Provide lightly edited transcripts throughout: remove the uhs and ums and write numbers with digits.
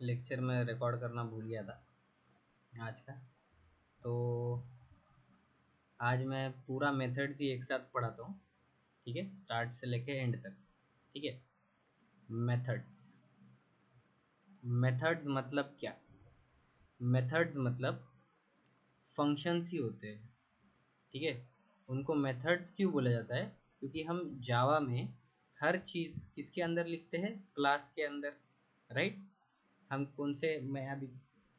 Lecture में record करना भूल गया था आज का। तो आज मैं पूरा मेथड्स ही एक साथ पढ़ाता हूँ, ठीक है, स्टार्ट से लेके एंड तक। ठीक है, मेथड्स। मेथड्स मतलब क्या? मेथड्स मतलब फंक्शंस ही होते हैं। ठीक है, उनको मेथड्स क्यों बोला जाता है? क्योंकि हम जावा में हर चीज़ किसके अंदर लिखते हैं? क्लास के अंदर, राइट। हम कौन से, मैं अभी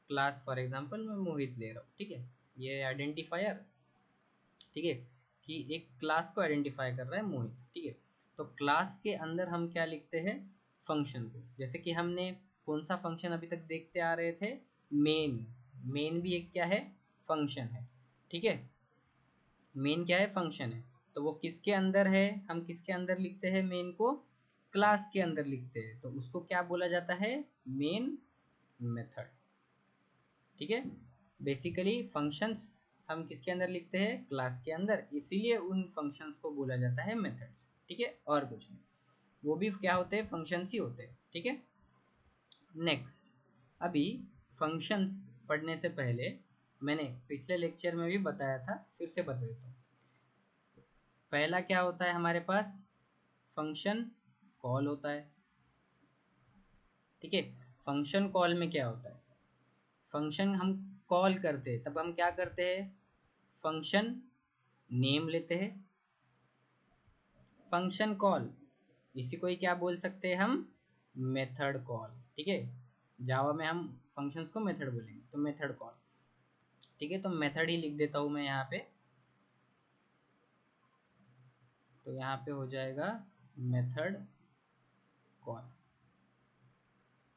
क्लास फॉर एग्जांपल मैं मोहित ले रहा हूँ, ठीक है, ये आइडेंटिफायर, ठीक है, कि एक क्लास को आइडेंटिफाई कर रहा है मोहित, ठीक है। तो क्लास के अंदर हम क्या लिखते हैं? फंक्शन को। जैसे कि हमने कौन सा फंक्शन अभी तक देखते आ रहे थे? मेन। मेन भी एक क्या है? फंक्शन है, ठीक है। मेन क्या है? फंक्शन है। तो वो किसके अंदर है? हम किसके अंदर लिखते हैं मेन को? क्लास के अंदर लिखते हैं, तो उसको क्या बोला जाता है? Main method. ठीक है, बेसिकली फंक्शंस हम किसके अंदर लिखते हैं? क्लास के अंदर, इसीलिए उन फंक्शंस को बोला जाता है मेथड्स। ठीक है, और कुछ नहीं, वो भी क्या होते हैं? फंक्शंस ही होते हैं। ठीक है, नेक्स्ट। अभी फंक्शंस पढ़ने से पहले मैंने पिछले लेक्चर में भी बताया था, फिर से बता देता हूँ। पहला क्या होता है हमारे पास? फंक्शन कॉल होता है। ठीक है, फंक्शन कॉल में क्या होता है? फंक्शन हम कॉल करते हैं तब हम क्या करते हैं? फंक्शन नेम लेते हैं। फंक्शन कॉल, इसी को ही क्या बोल सकते हैं हम? Method call. ठीक है, जावा में हम फंक्शंस को मेथड बोलेंगे, तो मेथड कॉल। ठीक है, तो मेथड ही लिख देता हूँ मैं यहाँ पे। तो यहाँ पे हो जाएगा मेथड कॉल।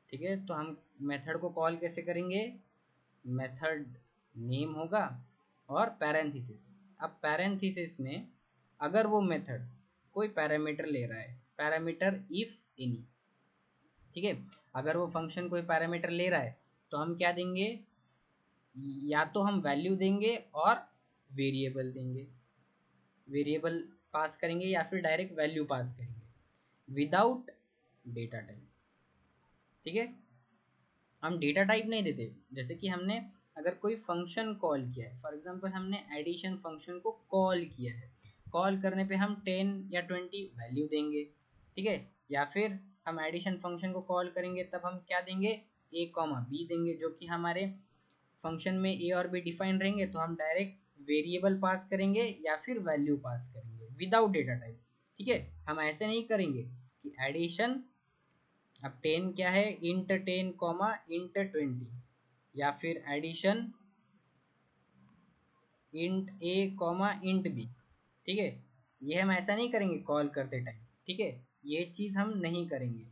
ठीक है, तो हम मेथड को कॉल कैसे करेंगे? मेथड नेम होगा और पैरेंथेसिस। अब पैरेंथेसिस में अगर वो मेथड कोई पैरामीटर ले रहा है, पैरामीटर इफ एनी, ठीक है, अगर वो फंक्शन कोई पैरामीटर ले रहा है तो हम क्या देंगे? या तो हम वैल्यू देंगे और वेरिएबल देंगे, वेरिएबल पास करेंगे, या फिर डायरेक्ट वैल्यू पास करेंगे विदाउट डेटा टाइप। ठीक है, हम डेटा टाइप नहीं देते। जैसे कि हमने अगर कोई फंक्शन कॉल किया है, फॉर एग्जांपल हमने एडिशन फंक्शन को कॉल किया है, कॉल करने पे हम 10 या 20 वैल्यू देंगे, ठीक है। या फिर हम एडिशन फंक्शन को कॉल करेंगे तब हम क्या देंगे? ए कॉमा बी देंगे, जो कि हमारे फंक्शन में ए और बी डिफाइन रहेंगे, तो हम डायरेक्ट वेरिएबल पास करेंगे या फिर वैल्यू पास करेंगे विदाउट डेटा टाइप। ठीक है, हम ऐसे नहीं करेंगे कि एडिशन, अब 10 क्या है? इंट 10 कॉमा इंट 20, या फिर एडिशन इंट ए कॉमा इंट बी। ठीक है, ये हम ऐसा नहीं करेंगे कॉल करते टाइम। ठीक है, ये चीज़ हम नहीं करेंगे।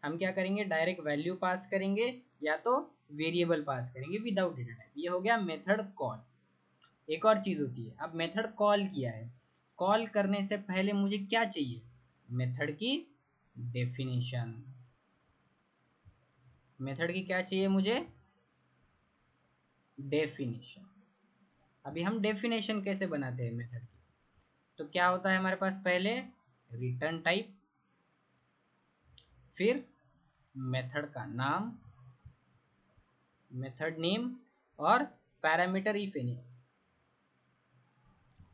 हम क्या करेंगे? डायरेक्ट वैल्यू पास करेंगे या तो वेरिएबल पास करेंगे विदाउट डेटा टाइप। ये हो गया मेथड कॉल। एक और चीज़ होती है, अब मेथड कॉल किया है, कॉल करने से पहले मुझे क्या चाहिए? मेथड की डेफिनेशन। मेथड की क्या चाहिए मुझे? डेफिनेशन। अभी हम डेफिनेशन कैसे बनाते हैं मेथड की? तो क्या होता है हमारे पास? पहले रिटर्न टाइप, फिर मेथड का नाम, मेथड नेम, और parameter if any.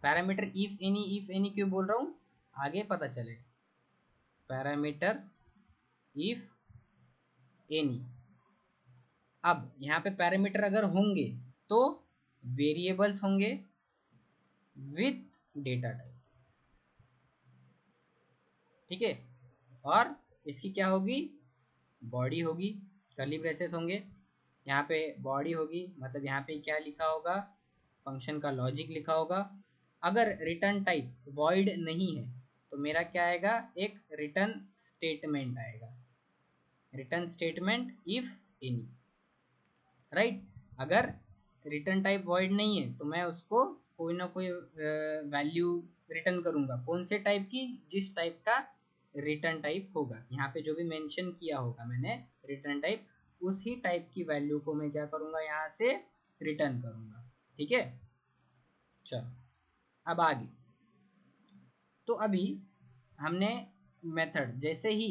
Parameter if any क्यों बोल रहा हूँ? आगे पता चलेगा। Parameter if any. अब यहाँ पे पैरामीटर अगर होंगे तो वेरिएबल्स होंगे विथ डेटा टाइप। ठीक है, और इसकी क्या होगी? बॉडी होगी, कर्ली ब्रेसेस होंगे। यहाँ पे बॉडी होगी, मतलब यहाँ पे क्या लिखा होगा? फंक्शन का लॉजिक लिखा होगा। अगर रिटर्न टाइप वॉइड नहीं है तो मेरा क्या आएगा? एक रिटर्न स्टेटमेंट आएगा, return statement if any, right. अगर रिटर्न टाइप वॉइड नहीं है तो मैं उसको कोई ना कोई वैल्यू रिटर्न करूंगा, कौन से टाइप की? जिस टाइप का रिटर्न टाइप होगा, यहाँ पे जो भी मेंशन किया होगा मैंने रिटर्न टाइप, उसी टाइप की वैल्यू को मैं क्या करूंगा? यहाँ से रिटर्न करूंगा। ठीक है, चलो अब आगे। तो अभी हमने मेथड, जैसे ही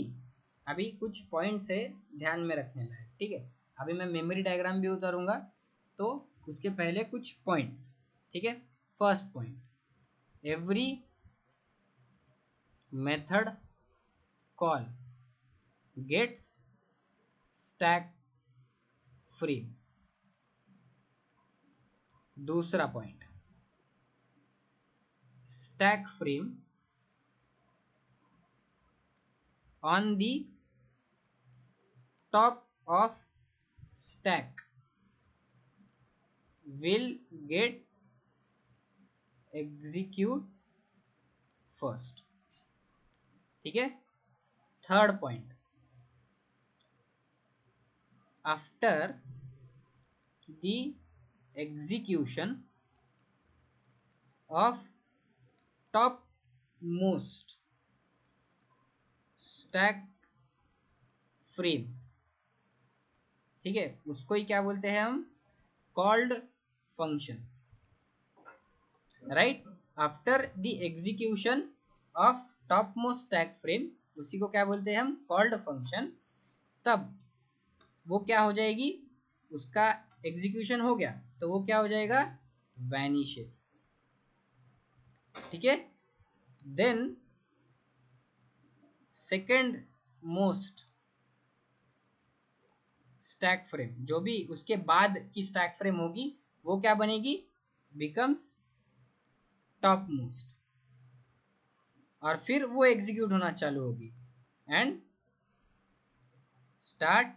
अभी कुछ पॉइंट्स है ध्यान में रखने लायक, ठीक है। अभी मैं मेमोरी डायग्राम भी उतारूंगा, तो उसके पहले कुछ पॉइंट्स, ठीक है। First point, every method call gets stack free. दूसरा पॉइंट, stack frame on the top of stack will get execute first, ठीक है। Third point, after the execution of top most stack frame, ठीक है, उसको ही क्या बोलते हैं हम, called function, right. After the execution of top most stack frame, उसी को क्या बोलते हैं हम, कॉल्ड फंक्शन। तब वो क्या हो जाएगी, उसका एग्जीक्यूशन हो गया तो वो क्या हो जाएगा, वैनिशेस, ठीक है। Then second most stack frame, जो भी उसके बाद की स्टैक फ्रेम होगी वो क्या बनेगी, बिकम्स टॉप मोस्ट, और फिर वो एग्जीक्यूट होना चालू होगी and start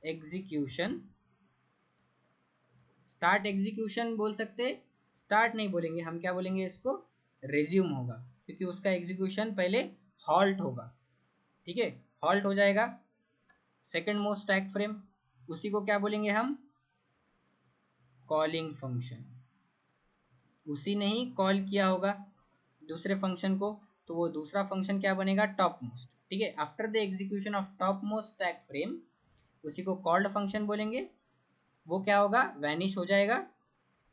execution. Start execution बोल सकते, स्टार्ट नहीं बोलेंगे हम, क्या बोलेंगे इसको, रेज्यूम होगा, क्योंकि उसका एग्जीक्यूशन पहले हॉल्ट होगा, ठीक है, हॉल्ट हो जाएगा। सेकेंड मोस्ट स्टैक फ्रेम, उसी को क्या बोलेंगे हम, कॉलिंग फंक्शन। उसी ने ही कॉल किया होगा दूसरे फंक्शन को, तो वो दूसरा फंक्शन क्या बनेगा, टॉप मोस्ट, ठीक है। After the execution of top most stack frame, उसी को कॉल्ड फंक्शन बोलेंगे, वो क्या होगा, वैनिश हो जाएगा।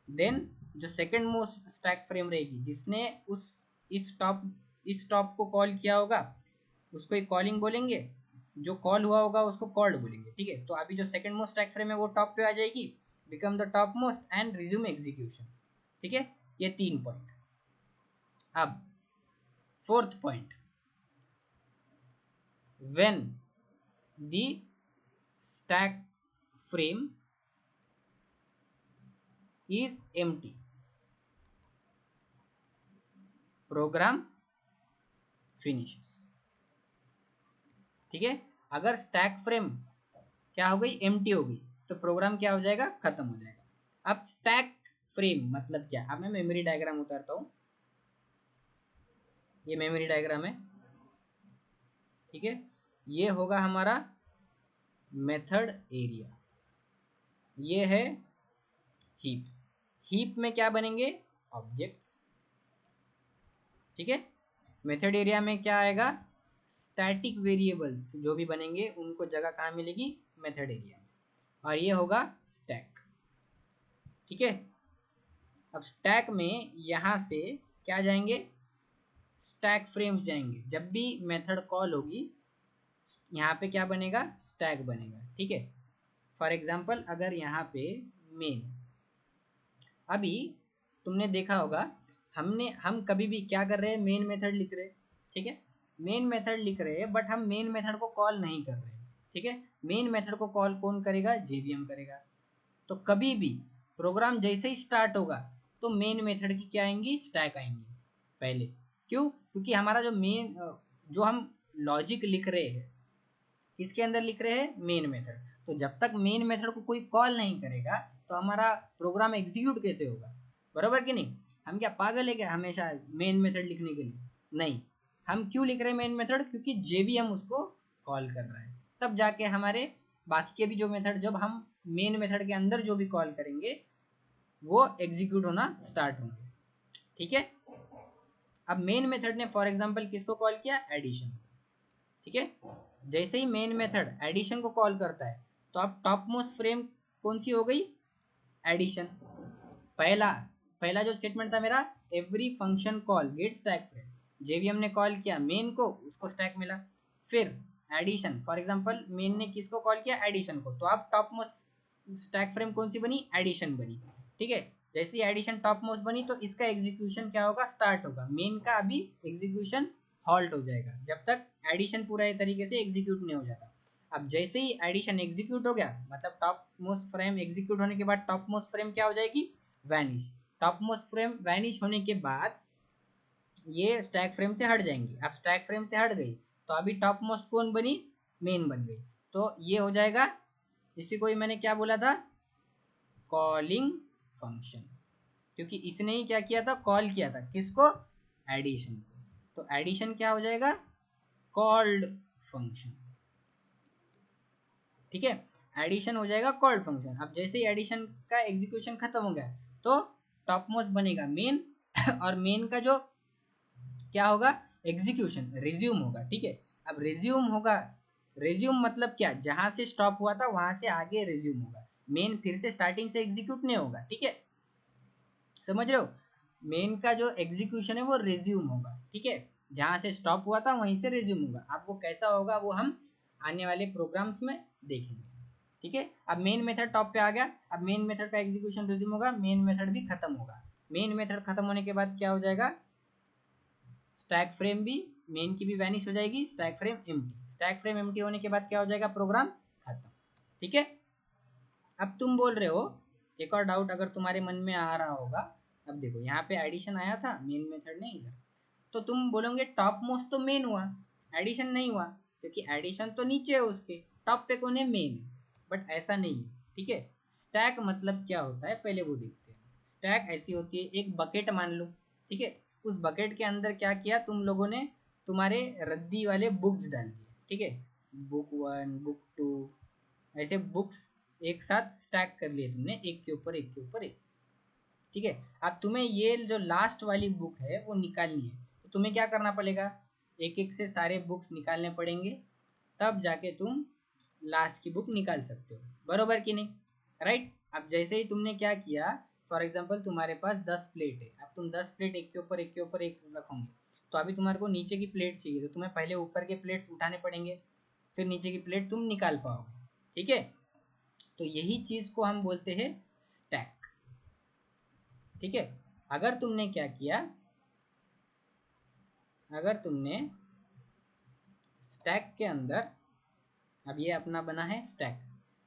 देन जो सेकंड मोस्ट स्टैक फ्रेम रहेगी, जिसने उस इस टॉप को कॉल किया होगा, उसको एक कॉलिंग बोलेंगे, जो कॉल हुआ होगा उसको कॉल्ड बोलेंगे, ठीक है। तो अभी जो सेकंड मोस्ट स्टैक फ्रेम है वो टॉप पे आ जाएगी, become the top most and resume execution, ठीक है। ये 3 पॉइंट। अब fourth point, when the stack frame is empty, program finishes, ठीक है। अगर स्टैक फ्रेम क्या हो गई, एम्प्टी हो गई, तो प्रोग्राम क्या हो जाएगा, खत्म हो जाएगा। अब स्टैक फ्रेम मतलब क्या, अब मैं मेमोरी डायग्राम उतारता हूँ, ये मेमोरी डायग्राम है, ठीक है। ये होगा हमारा मेथड एरिया, ये है हीप। हीप में क्या बनेंगे, ऑब्जेक्ट्स, ठीक है। मेथड एरिया में क्या आएगा, स्टैटिक वेरिएबल्स जो भी बनेंगे उनको जगह कहाँ मिलेगी, मेथड एरिया में, और ये होगा स्टैक, ठीक है। अब स्टैक में यहाँ से क्या जाएंगे, स्टैक फ्रेम्स जाएंगे, जब भी मेथड कॉल होगी यहाँ पे क्या बनेगा, स्टैक बनेगा, ठीक है। फॉर एग्जांपल अगर यहाँ पे मेन, अभी तुमने देखा होगा, हम कभी भी क्या कर रहे हैं, मेन मेथड लिख रहे हैं, ठीक है। मेन मेथड लिख रहे हैं, बट हम मेन मेथड को कॉल नहीं कर रहे हैं, ठीक है। मेन मेथड को कॉल कौन करेगा, जेवीएम करेगा। तो कभी भी प्रोग्राम जैसे ही स्टार्ट होगा तो मेन मेथड की क्या आएंगी, स्टैक आएंगी पहले। क्यों, क्योंकि हमारा जो मेन जो हम लॉजिक लिख रहे हैं, किसके अंदर लिख रहे हैं, मेन मेथड। तो जब तक मेन मेथड को कोई कॉल नहीं करेगा तो हमारा प्रोग्राम एग्जीक्यूट कैसे होगा, बराबर कि नहीं। हम क्या पागल है क्या हमेशा मेन मेथड लिखने के लिए, नहीं। हम क्यों लिख रहे हैं मेन मेथड, क्योंकि जेवीएम उसको कॉल कर रहा है, तब जाके हमारे बाकी के भी जो मेथड, जब हम मेन मेथड के अंदर जो भी कॉल करेंगे वो एग्जीक्यूट होना स्टार्ट होंगे, ठीक है। अब मेन मेथड ने फॉर एग्जांपल किसको कॉल किया, एडिशन, ठीक है। जैसे ही मेन मेथड एडिशन को कॉल करता है तो अब टॉप मोस्ट फ्रेम कौन सी हो गई, एडिशन। पहला पहला जो स्टेटमेंट था मेरा, every function call get stack frame, JVM ने कॉल किया मेन को, उसको स्टैक मिला। फिर एडिशन, फॉर एग्जांपल मेन ने किसको कॉल किया, एडिशन को, तो अब टॉप मोस्ट स्टैक फ्रेम कौन सी बनी, एडिशन बनी। ठीक है, जैसे ही एडिशन टॉप मोस्ट बनी तो इसका एग्जीक्यूशन क्या होगा, स्टार्ट होगा। मेन का अभी एग्जीक्यूशन हॉल्ट हो जाएगा जब तक एडिशन पूरा तरीके से एग्जीक्यूट नहीं हो जाता। अब जैसे ही एडिशन एग्जीक्यूट हो गया, मतलब टॉप मोस्ट फ्रेम एग्जीक्यूट होने के बाद टॉप मोस्ट फ्रेम क्या हो जाएगी, vanish. Top most frame vanish होने के बाद ये स्टैक फ्रेम से हट जाएंगी। अब स्टैक फ्रेम से हट गई तो अभी टॉप मोस्ट कौन बनी, मेन बन गई। तो ये हो जाएगा, इसी को ही मैंने क्या बोला था, कॉलिंग फंक्शन, क्योंकि इसने ही क्या किया था, कॉल किया था किसको, एडिशन को। तो एडिशन क्या हो जाएगा, कॉल्ड फंक्शन। ठीक है, एडिशन हो जाएगा कॉल्ड फंक्शन। अब जैसे ही एडिशन का एग्जीक्यूशन खत्म हो गया तो टॉप मोस्ट बनेगा मेन और मेन का जो क्या होगा, एग्जीक्यूशन रिज्यूम होगा। ठीक है, अब रिज्यूम होगा, रिज्यूम मतलब क्या, जहां से स्टॉप हुआ था वहां से आगे रिज्यूम होगा। मेन फिर से स्टार्टिंग से एग्जीक्यूट नहीं होगा। ठीक है, समझ रहे हो, मेन का जो एग्जीक्यूशन है वो रिज्यूम होगा। ठीक है, जहां से स्टॉप हुआ था वहीं से रिज्यूम होगा। अब वो कैसा होगा वो हम आने वाले प्रोग्राम्स में देखेंगे। ठीक है, अब मेन मेथड टॉप पे आ गया, अब मेन मेथड का एग्जीक्यूशन रिज्यूम होगा, मेन मेथड भी खत्म होगा। मेन मेथड खत्म होने के बाद क्या हो जाएगा, स्टैक फ्रेम भी, मेन की भी वैनिश हो जाएगी, stack frame empty. Stack frame empty होने के बाद क्या हो जाएगा, प्रोग्राम खत्म। ठीक है, अब तुम बोल रहे हो, एक और डाउट अगर तुम्हारे मन में आ रहा होगा, अब देखो यहाँ पे एडिशन आया था, मेन मेथड ने इधर, तो तुम बोलोगे टॉप मोस्ट तो मेन हुआ, एडिशन नहीं हुआ, क्योंकि एडिशन तो नीचे है उसके, टॉप पे कौन है, मेन है। बट ऐसा नहीं है। ठीक है, स्टैक मतलब क्या होता है पहले वो देखते हैं। स्टैक ऐसी होती है, एक बकेट मान लो। ठीक है, उस बकेट के अंदर क्या किया तुम लोगों ने, तुम्हारे रद्दी वाले बुक्स डाल दिए। ठीक है, बुक 1 बुक 2 ऐसे बुक्स एक साथ स्टैक कर लिए तुमने, एक के ऊपर एक के ऊपर एक। ठीक है, अब तुम्हें ये जो लास्ट वाली बुक है वो निकालनी है, तो तुम्हें क्या करना पड़ेगा, एक एक से सारे बुक्स निकालने पड़ेंगे, तब जाके तुम लास्ट की बुक निकाल सकते हो। बरोबर कि नहीं, राइट। अब जैसे ही तुमने क्या किया, फॉर एग्जाम्पल तुम्हारे पास 10 प्लेट है, अब तुम 10 प्लेट एक के ऊपर एक के ऊपर एक रखोगे, तो अभी तुम्हारे को नीचे की प्लेट चाहिए, तो तुम्हें पहले ऊपर के प्लेट्स उठाने पड़ेंगे, फिर नीचे की प्लेट तुम निकाल पाओगे। ठीक है, तो यही चीज को हम बोलते हैं स्टैक। ठीक है, अगर तुमने क्या किया, अगर तुमने स्टैक के अंदर, अब ये अपना बना है स्टैक,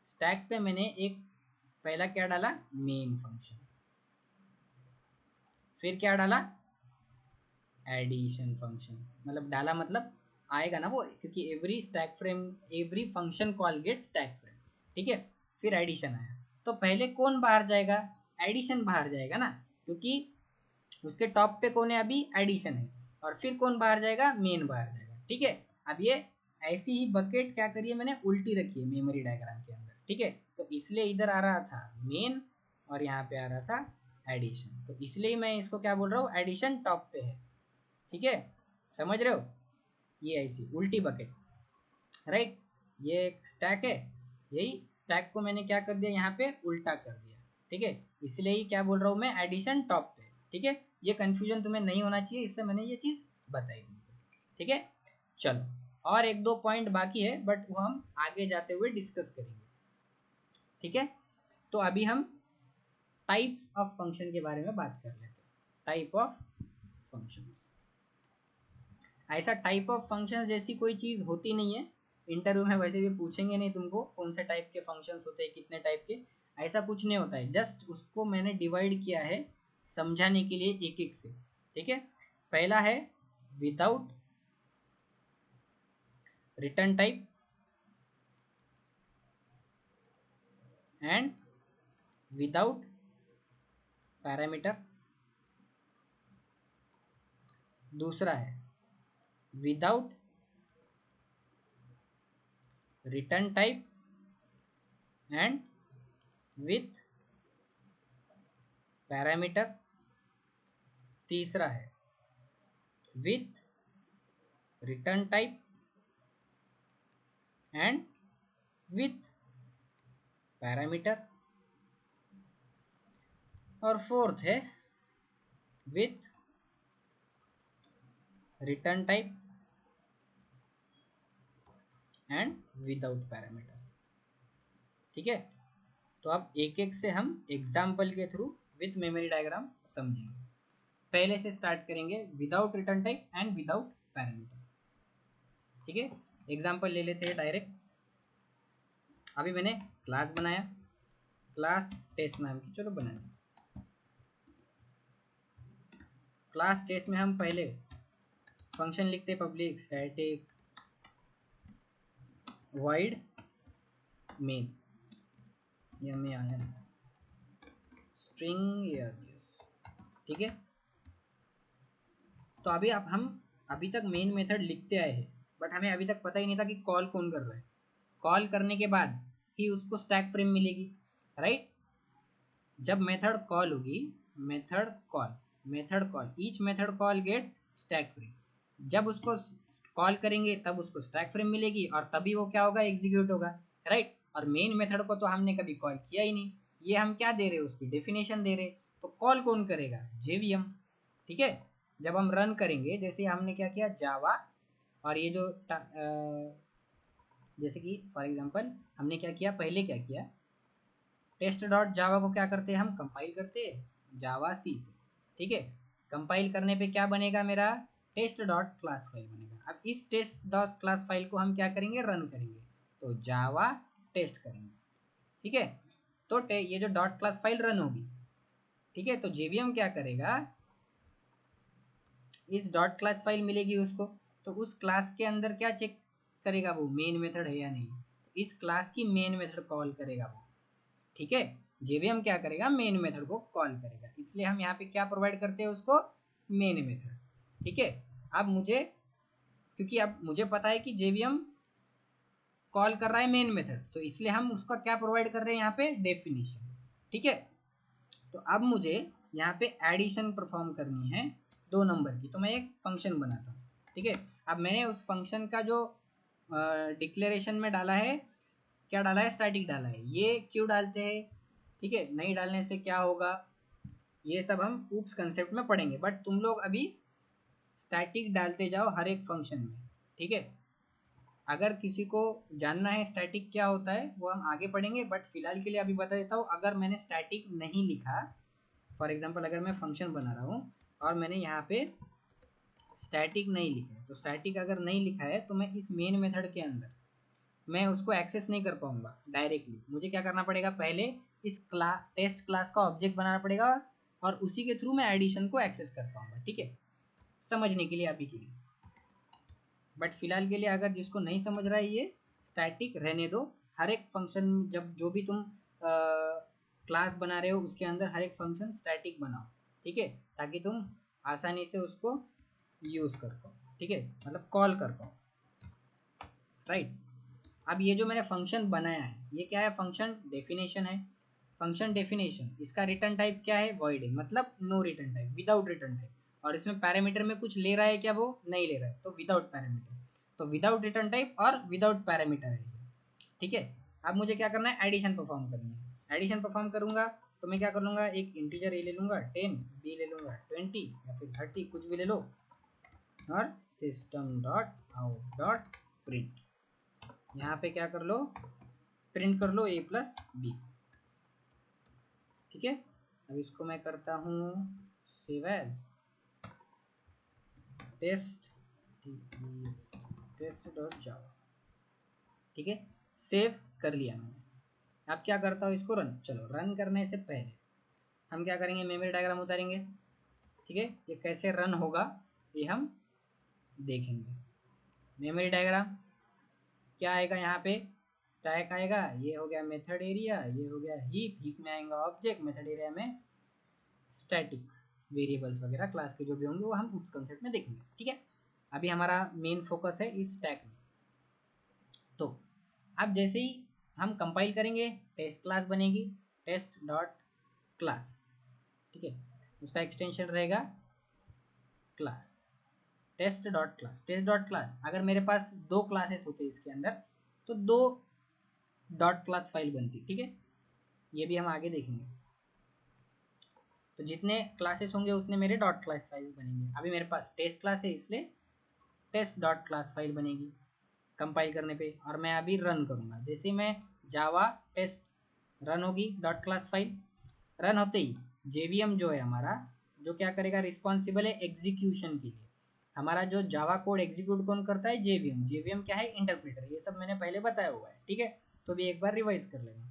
स्टैक पे मैंने एक पहला क्या डाला, मेन फंक्शन, फिर क्या डाला, एडिशन फंक्शन, मतलब डाला मतलब आएगा ना वो, क्योंकि every stack frame, every function call get stack frame. ठीक है, फिर एडिशन आया, तो पहले कौन बाहर जाएगा, एडिशन बाहर जाएगा ना, क्योंकि उसके टॉप पे कौन है, अभी एडिशन है। और फिर कौन बाहर जाएगा, मेन बाहर जाएगा। ठीक है, अब ये ऐसी ही बकेट क्या करिए मैंने, उल्टी रखी है मेमोरी डायग्राम के अंदर। ठीक है, तो इसलिए इधर आ रहा था मेन और यहाँ पे आ रहा था एडिशन, तो इसलिए मैं इसको क्या बोल रहा हूँ, एडिशन टॉप पे है। ठीक है, समझ रहे हो, ये ऐसी उल्टी बकेट, राइट। ये एक स्टैक है, यही स्टैक को मैंने क्या कर दिया, यहाँ पे उल्टा कर दिया। ठीक है, इसलिए ही क्या बोल रहा हूँ मैं, एडिशन टॉप पे। ठीक है, ये कंफ्यूजन तुम्हें नहीं होना चाहिए, इससे मैंने ये चीज़ बताई तुमको। ठीक है, चलो, और एक दो पॉइंट बाकी है बट वो हम आगे जाते हुए डिस्कस करेंगे। ठीक है, तो अभी हम टाइप्स ऑफ फंक्शन के बारे में बात कर लेते हैं। टाइप ऑफ फंक्शंस, ऐसा टाइप ऑफ फंक्शन जैसी कोई चीज़ होती नहीं है। इंटरव्यू में वैसे भी पूछेंगे नहीं तुमको कौन से टाइप के फंक्शंस होते हैं, कितने टाइप के, ऐसा कुछ नहीं होता है। जस्ट उसको मैंने डिवाइड किया है समझाने के लिए एक एक से। ठीक है, पहला है without return type and without parameter. दूसरा है without return type and with parameter. तीसरा है with return type and with parameter. और फोर्थ है with return type and without parameter. ठीक है, तो अब एक एक से हम एग्जाम्पल के थ्रू विथ मेमोरी डायग्राम समझेंगे। पहले से स्टार्ट करेंगे without return type and without parameter. ठीक है, एग्जाम्पल ले लेते हैं डायरेक्ट। अभी मैंने क्लास बनाया, क्लास टेस्ट नाम की, चलो बनाए। क्लास टेस्ट में हम पहले फंक्शन लिखते पब्लिक स्टैटिक void main, या में आया स्ट्रिंग एयरनेस। ठीक है, तो अभी अब हम अभी तक मेन मेथड लिखते आए हैं, बट हमें अभी तक पता ही नहीं था कि कॉल कौन कर रहा है। कॉल करने के बाद ही उसको स्टैक फ्रेम मिलेगी, राइट। जब मेथड कॉल होगी, method call each method call gets stack frame. जब उसको कॉल करेंगे तब उसको स्टैक फ्रेम मिलेगी और तभी वो क्या होगा, एग्जीक्यूट होगा, राइट। और मेन मेथड को तो हमने कभी कॉल किया ही नहीं, ये हम क्या दे रहे हैं, उसकी डेफिनेशन दे रहे। तो कॉल कौन करेगा, जेवीएम। ठीक है, जब हम रन करेंगे, जैसे हमने क्या किया, जावा, और ये जो जैसे कि फॉर एग्जांपल हमने क्या किया, पहले क्या किया, टेस्ट डॉट जावा को क्या करते हैं, हम कंपाइल करते हैं जावा सी से। ठीक है, कंपाइल करने पे क्या बनेगा, मेरा टेस्ट डॉट क्लास फाइल बनेगा। अब इस टेस्ट डॉट क्लास फाइल को हम क्या करेंगे, रन करेंगे, तो जावा टेस्ट करेंगे। ठीक है, तो ये जो डॉट क्लास फाइल रन होगी। ठीक है, तो जेवीएम क्या करेगा, इस डॉट क्लास फाइल मिलेगी उसको, तो उस क्लास के अंदर क्या चेक करेगा, वो मेन मेथड है या नहीं, इस क्लास की मेन मेथड कॉल करेगा वो। ठीक है, जेवीएम क्या करेगा, मेन मेथड को कॉल करेगा, इसलिए हम यहाँ पे क्या प्रोवाइड करते हैं उसको, मेन मेथड। ठीक है, अब मुझे, क्योंकि अब मुझे पता है कि जेवीएम कॉल कर रहा है मेन मेथड, तो इसलिए हम उसका क्या प्रोवाइड कर रहे हैं, यहाँ पे डेफिनेशन। ठीक है, तो अब मुझे यहाँ पे एडिशन परफॉर्म करनी है 2 नंबर की, तो मैं एक फंक्शन बनाता हूँ। ठीक है, अब मैंने उस फंक्शन का जो डिक्लेरेशन में डाला है, क्या डाला है, स्टैटिक डाला है। ये क्यों डालते हैं, ठीक है, नहीं डालने से क्या होगा, ये सब हम ऊप्स कंसेप्ट में पढ़ेंगे, बट तुम लोग अभी स्टैटिक डालते जाओ हर एक फंक्शन में। ठीक है, अगर किसी को जानना है स्टैटिक क्या होता है, वो हम आगे पढ़ेंगे, बट फिलहाल के लिए अभी बता देता हूँ। अगर मैंने स्टैटिक नहीं लिखा, फॉर एग्जांपल अगर मैं फंक्शन बना रहा हूँ और मैंने यहाँ पे स्टैटिक नहीं लिखा है, तो स्टैटिक अगर नहीं लिखा है तो मैं इस मेन मेथड के अंदर मैं उसको एक्सेस नहीं कर पाऊंगा डायरेक्टली। मुझे क्या करना पड़ेगा, पहले इस टेस्ट क्लास का ऑब्जेक्ट बनाना पड़ेगा और उसी के थ्रू मैं एडिशन को एक्सेस कर पाऊंगा। ठीक है, समझने के लिए अभी के लिए, बट फिलहाल के लिए अगर जिसको नहीं समझ रहा है, ये स्टैटिक रहने दो। हर एक फंक्शन, जब जो भी तुम क्लास बना रहे हो उसके अंदर हर एक फंक्शन स्टैटिक बनाओ। ठीक है, ताकि तुम आसानी से उसको यूज़ कर पाओ। ठीक है, मतलब कॉल कर पाओ, राइट। अब ये जो मैंने फंक्शन बनाया है, ये क्या है, फंक्शन डेफिनेशन है। फंक्शन डेफिनेशन, इसका रिटर्न टाइप क्या है, वॉइड है, मतलब no return type, without return type. और इसमें पैरामीटर में कुछ ले रहा है क्या, वो नहीं ले रहा है, तो विदाउट पैरामीटर। तो विदाउट रिटर्न टाइप और विदाउट पैरामीटर है ये। ठीक है, अब मुझे क्या करना है, एडिशन परफॉर्म करनी है। एडिशन परफॉर्म करूंगा तो मैं क्या कर लूँगा, एक इंटीजर ए ले लूँगा 10, बी ले लूँगा 20 या फिर 30, कुछ भी ले लो, और system dot out dot print, यहाँ पे क्या कर लो, प्रिंट कर लो a+b। ठीक है, अब इसको मैं करता हूँ save as test dot Java. ठीक है, सेव कर लिया मैंने। अब क्या करता हूँ, इसको रन, चलो रन करने से पहले हम क्या करेंगे, मेमोरी डायग्राम उतारेंगे। ठीक है, ये कैसे रन होगा ये हम देखेंगे। मेमोरी डायग्राम क्या आएगा, यहाँ पे स्टैक आएगा, ये हो गया मेथड एरिया, ये हो गया हीप, हीप में आएगा ऑब्जेक्ट, मेथड एरिया में स्टैटिक वेरिएबल्स वगैरह क्लास के जो भी होंगे वो हम उस कंसेप्ट में देखेंगे। ठीक है, अभी हमारा मेन फोकस है इस स्टैक में। तो अब जैसे ही हम कंपाइल करेंगे, टेस्ट क्लास बनेगी, टेस्ट डॉट क्लास। ठीक है, उसका एक्सटेंशन रहेगा class, test dot class. Test dot class, अगर मेरे पास 2 क्लासेस होते इसके अंदर तो 2 डॉट क्लास फाइल बनती। ठीक है, ये भी हम आगे देखेंगे। तो जितने क्लासेस होंगे उतने मेरे डॉट क्लास फाइल्स बनेंगे। अभी मेरे पास टेस्ट क्लास है, इसलिए टेस्ट डॉट क्लास फाइल बनेगी कंपाइल करने पे, और मैं अभी रन करूँगा। जैसे मैं जावा टेस्ट रन होगी डॉट क्लास फाइल, रन होते ही जेवीएम जो है हमारा, जो क्या करेगा, रिस्पॉन्सिबल है एग्जीक्यूशन के लिए। हमारा जो जावा कोड एग्जीक्यूट कौन करता है, जेवीएम। जेवीएम क्या है, इंटरप्रेटर। ये सब मैंने पहले बताया हुआ है, ठीक है, तो भी एक बार रिवाइज कर लेना।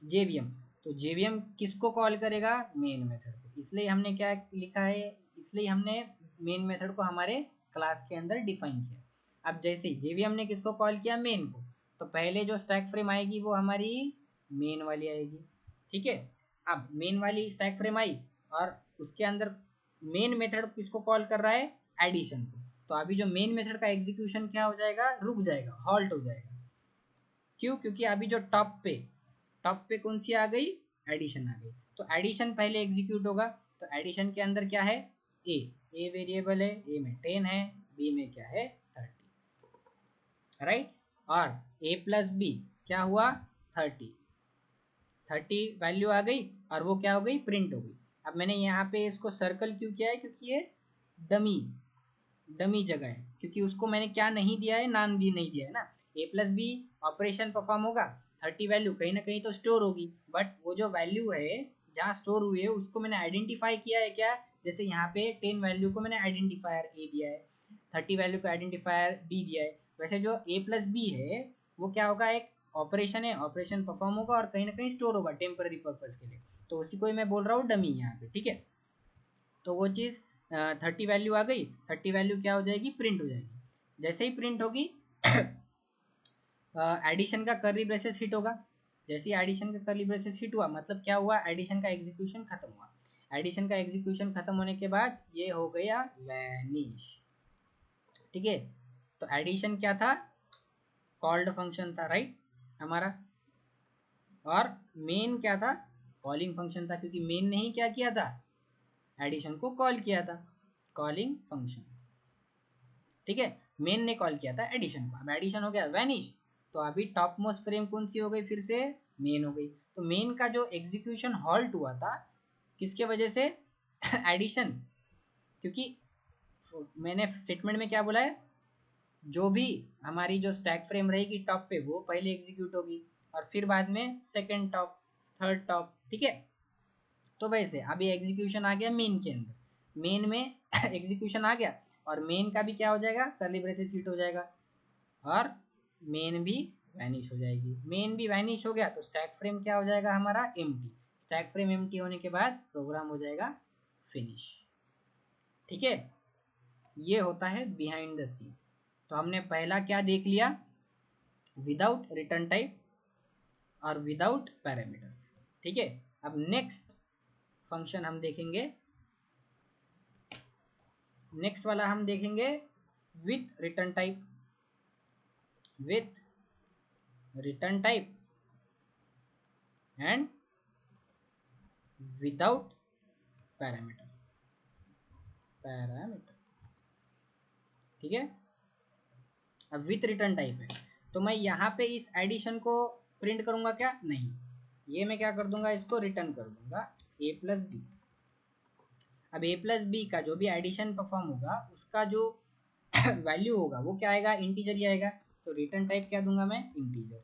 जेवीएम, तो जेवीएम किसको कॉल करेगा, मेन मेथड को। इसलिए हमने क्या लिखा है, इसलिए हमने मेन मेथड को हमारे क्लास के अंदर डिफाइन किया। अब जैसे जेवीएम ने किसको कॉल किया, मेन को, तो पहले जो स्टैक फ्रेम आएगी वो हमारी मेन वाली आएगी, ठीक है। अब मेन वाली स्टैक फ्रेम आई और उसके अंदर मेन मेथड किसको कॉल कर रहा है, एडिशन को। तो अभी जो मेन मेथड का एग्जीक्यूशन क्या हो जाएगा, रुक जाएगा, हॉल्ट हो जाएगा। क्यों, क्योंकि अभी जो टॉप पे कौन सी आ गई, एडिशन आ गई। तो एडिशन पहले एग्जीक्यूट होगा। तो एडिशन के अंदर क्या है, ए वेरिएबल है, ए में 10 है, बी में क्या है 30, राइट। और ए प्लस बी क्या हुआ 30 वैल्यू आ गई, और वो क्या हो गई, प्रिंट हो गई। अब मैंने यहाँ पे इसको सर्कल क्यों किया है, क्योंकि ये डमी डमी जगह है, क्योंकि उसको मैंने क्या नहीं दिया है, नाम भी नहीं दिया है ना। ए प्लस बी ऑपरेशन परफॉर्म होगा, 30 वैल्यू कहीं ना कहीं तो स्टोर होगी, बट वो जो वैल्यू है जहाँ स्टोर हुई है उसको मैंने आइडेंटिफाई किया है क्या, जैसे यहाँ पे 10 वैल्यू को मैंने आइडेंटिफायर ए दिया है, 30 वैल्यू को आइडेंटिफायर बी दिया है। वैसे जो ए प्लस बी है वो क्या होगा, एक ऑपरेशन है, ऑपरेशन परफॉर्म होगा और कहीं ना कहीं स्टोर होगा टेम्पररी पर्पज के लिए। तो उसी को ही मैं बोल रहा हूँ डमी यहाँ पे, ठीक है। तो वो चीज़ 30 वैल्यू आ गई, 30 वैल्यू क्या हो जाएगी, प्रिंट हो जाएगी। जैसे ही प्रिंट होगी एडिशन का कर्ली ब्रेसेस हिट होगा। जैसे ही एडिशन का कर्ली ब्रेसेस हिट हुआ मतलब क्या हुआ, एडिशन का एग्जीक्यूशन खत्म हुआ। एडिशन का एग्जीक्यूशन खत्म होने के बाद ये हो गया वैनिश, ठीक है। तो एडिशन क्या था, कॉल्ड फंक्शन था, राइट हमारा। और मेन क्या था, कॉलिंग फंक्शन था, क्योंकि मेन ने ही क्या किया था, एडिशन को कॉल किया था, कॉलिंग फंक्शन, ठीक है। मेन ने कॉल किया था एडिशन को। अब एडिशन हो गया वैनिश, तो अभी टॉप मोस्ट फ्रेम कौन सी हो गई, फिर से मेन हो गई। तो मेन का जो एग्जीक्यूशन हॉल्ट हुआ था किसके वजह से, एडिशन, क्योंकि मैंने स्टेटमेंट में क्या बोला है, जो भी हमारी जो स्टैक फ्रेम रहेगी टॉप पे वो पहले एग्जीक्यूट होगी और फिर बाद में सेकंड टॉप, थर्ड टॉप, ठीक है। तो वैसे अभी एग्जीक्यूशन आ गया मेन के अंदर, मेन में एग्जीक्यूशन आ गया और मेन का भी क्या हो जाएगा, कर्ली ब्रेसेस हिट हो जाएगा और मेन भी वैनिश हो जाएगी। मेन भी वैनिश हो गया तो स्टैक फ्रेम क्या हो जाएगा हमारा, एम्प्टी। स्टैक फ्रेम एम्प्टी होने के बाद प्रोग्राम हो जाएगा फिनिश, ठीक है। ये होता है बिहाइंड द सीन। तो हमने पहला क्या देख लिया, विदाउट रिटर्न टाइप और विदाउट पैरामीटर्स, ठीक है। अब नेक्स्ट फंक्शन हम देखेंगे, नेक्स्ट वाला हम देखेंगे with return type, with return type and without parameter, ठीक है। अब विथ रिटर्न टाइप है तो मैं यहाँ पे इस एडिशन को प्रिंट करूंगा क्या, नहीं, ये मैं क्या कर दूंगा, इसको रिटर्न कर दूंगा ए प्लस बी। अब ए प्लस बी का जो भी एडिशन परफॉर्म होगा उसका जो वैल्यू होगा वो क्या आएगा, इंटीजर ही आएगा। तो रिटर्न टाइप क्या दूंगा मैं, इंटीजर,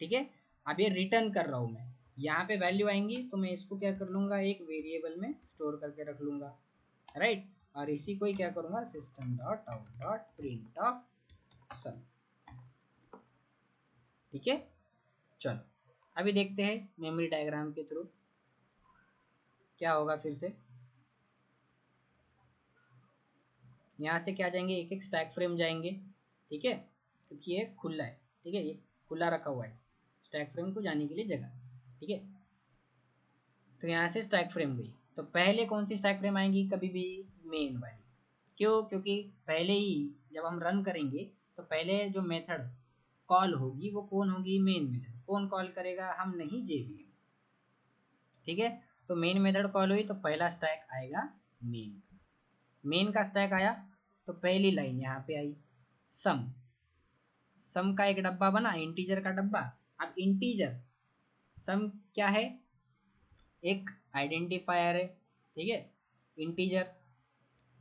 ठीक है। अब ये रिटर्न कर रहा हूँ मैं, यहाँ पे वैल्यू आएंगी तो मैं इसको क्या कर लूँगा, एक वेरिएबल में स्टोर करके रख लूँगा, राइट। और इसी को ही क्या करूँगा, system dot out dot print of sum, ठीक है। चलो अभी देखते हैं मेमोरी डायग्राम के थ्रू क्या होगा। फिर से यहाँ से क्या जाएंगे, एक एक स्टैक फ्रेम जाएंगे, ठीक है, क्योंकि ये खुला है, ठीक है, ये खुला रखा हुआ है स्टैक फ्रेम को जाने के लिए जगह, ठीक है। तो यहाँ से स्टैक फ्रेम गई तो पहले कौन सी स्टैक फ्रेम आएंगी, कभी भी मेन वाली। क्यों, क्योंकि पहले ही जब हम रन करेंगे तो पहले जो मेथड कॉल होगी वो कौन होगी, मेन मेथड। कौन कॉल करेगा, हम नहीं, जेवीएम, ठीक है। तो मेन मेथड कॉल हुई तो पहला स्टैक आएगा मेन, मेन का स्टैक आया तो पहली लाइन यहाँ पे आई सम, सम का एक डब्बा बना, इंटीजर का डब्बा। अब इंटीजर सम क्या है, एक आइडेंटिफायर है, ठीक है। इंटीजर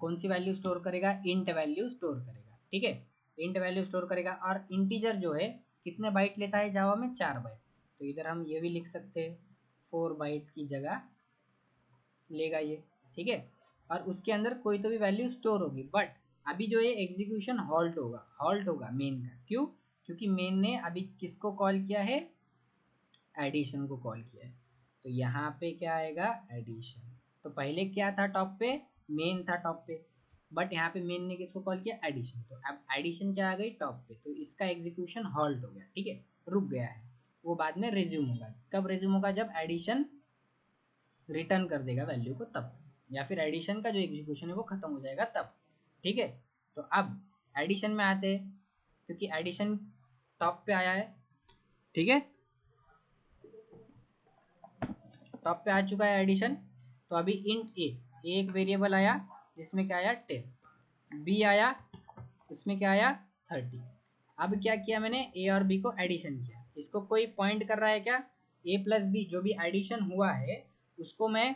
कौन सी वैल्यू स्टोर करेगा, इंट वैल्यू स्टोर करेगा, ठीक है, इंट वैल्यू स्टोर करेगा। और इंटीजर जो है कितने बाइट लेता है जावा में, 4 बाइट। तो इधर हम ये भी लिख सकते हैं 4 बाइट की जगह लेगा ये, ठीक है। और उसके अंदर कोई तो भी वैल्यू स्टोर होगी, बट अभी जो ये एग्जीक्यूशन हॉल्ट होगा मेन का। क्यों? क्योंकि मेन ने अभी किसको कॉल किया है, एडिशन को कॉल किया है। तो यहाँ पे क्या आएगा, एडिशन। तो पहले क्या था टॉप पे, मेन था टॉप पे, बट यहाँ पे मेन ने किसको कॉल किया, एडिशन। तो अब एडिशन क्या आ गई, टॉप पे। तो इसका एग्जीक्यूशन हॉल्ट हो गया, ठीक है, रुक गया है। वो बाद में रिज्यूम होगा। कब रिज्यूम होगा, जब एडिशन रिटर्न कर देगा वैल्यू को तब, या फिर एडिशन का जो एग्जीक्यूशन है वो खत्म हो जाएगा तब, ठीक है। तो अब एडिशन में आते हैं, क्योंकि एडिशन टॉप पे आया है, ठीक है, टॉप पे आ चुका है एडिशन। तो अभी इंट ए, एक वेरिएबल आया जिसमें क्या आया 10, बी आया, इसमें क्या आया 30। अब क्या किया मैंने, ए और बी को एडिशन किया। इसको कोई पॉइंट कर रहा है क्या, ए प्लस बी जो भी एडिशन हुआ है उसको मैं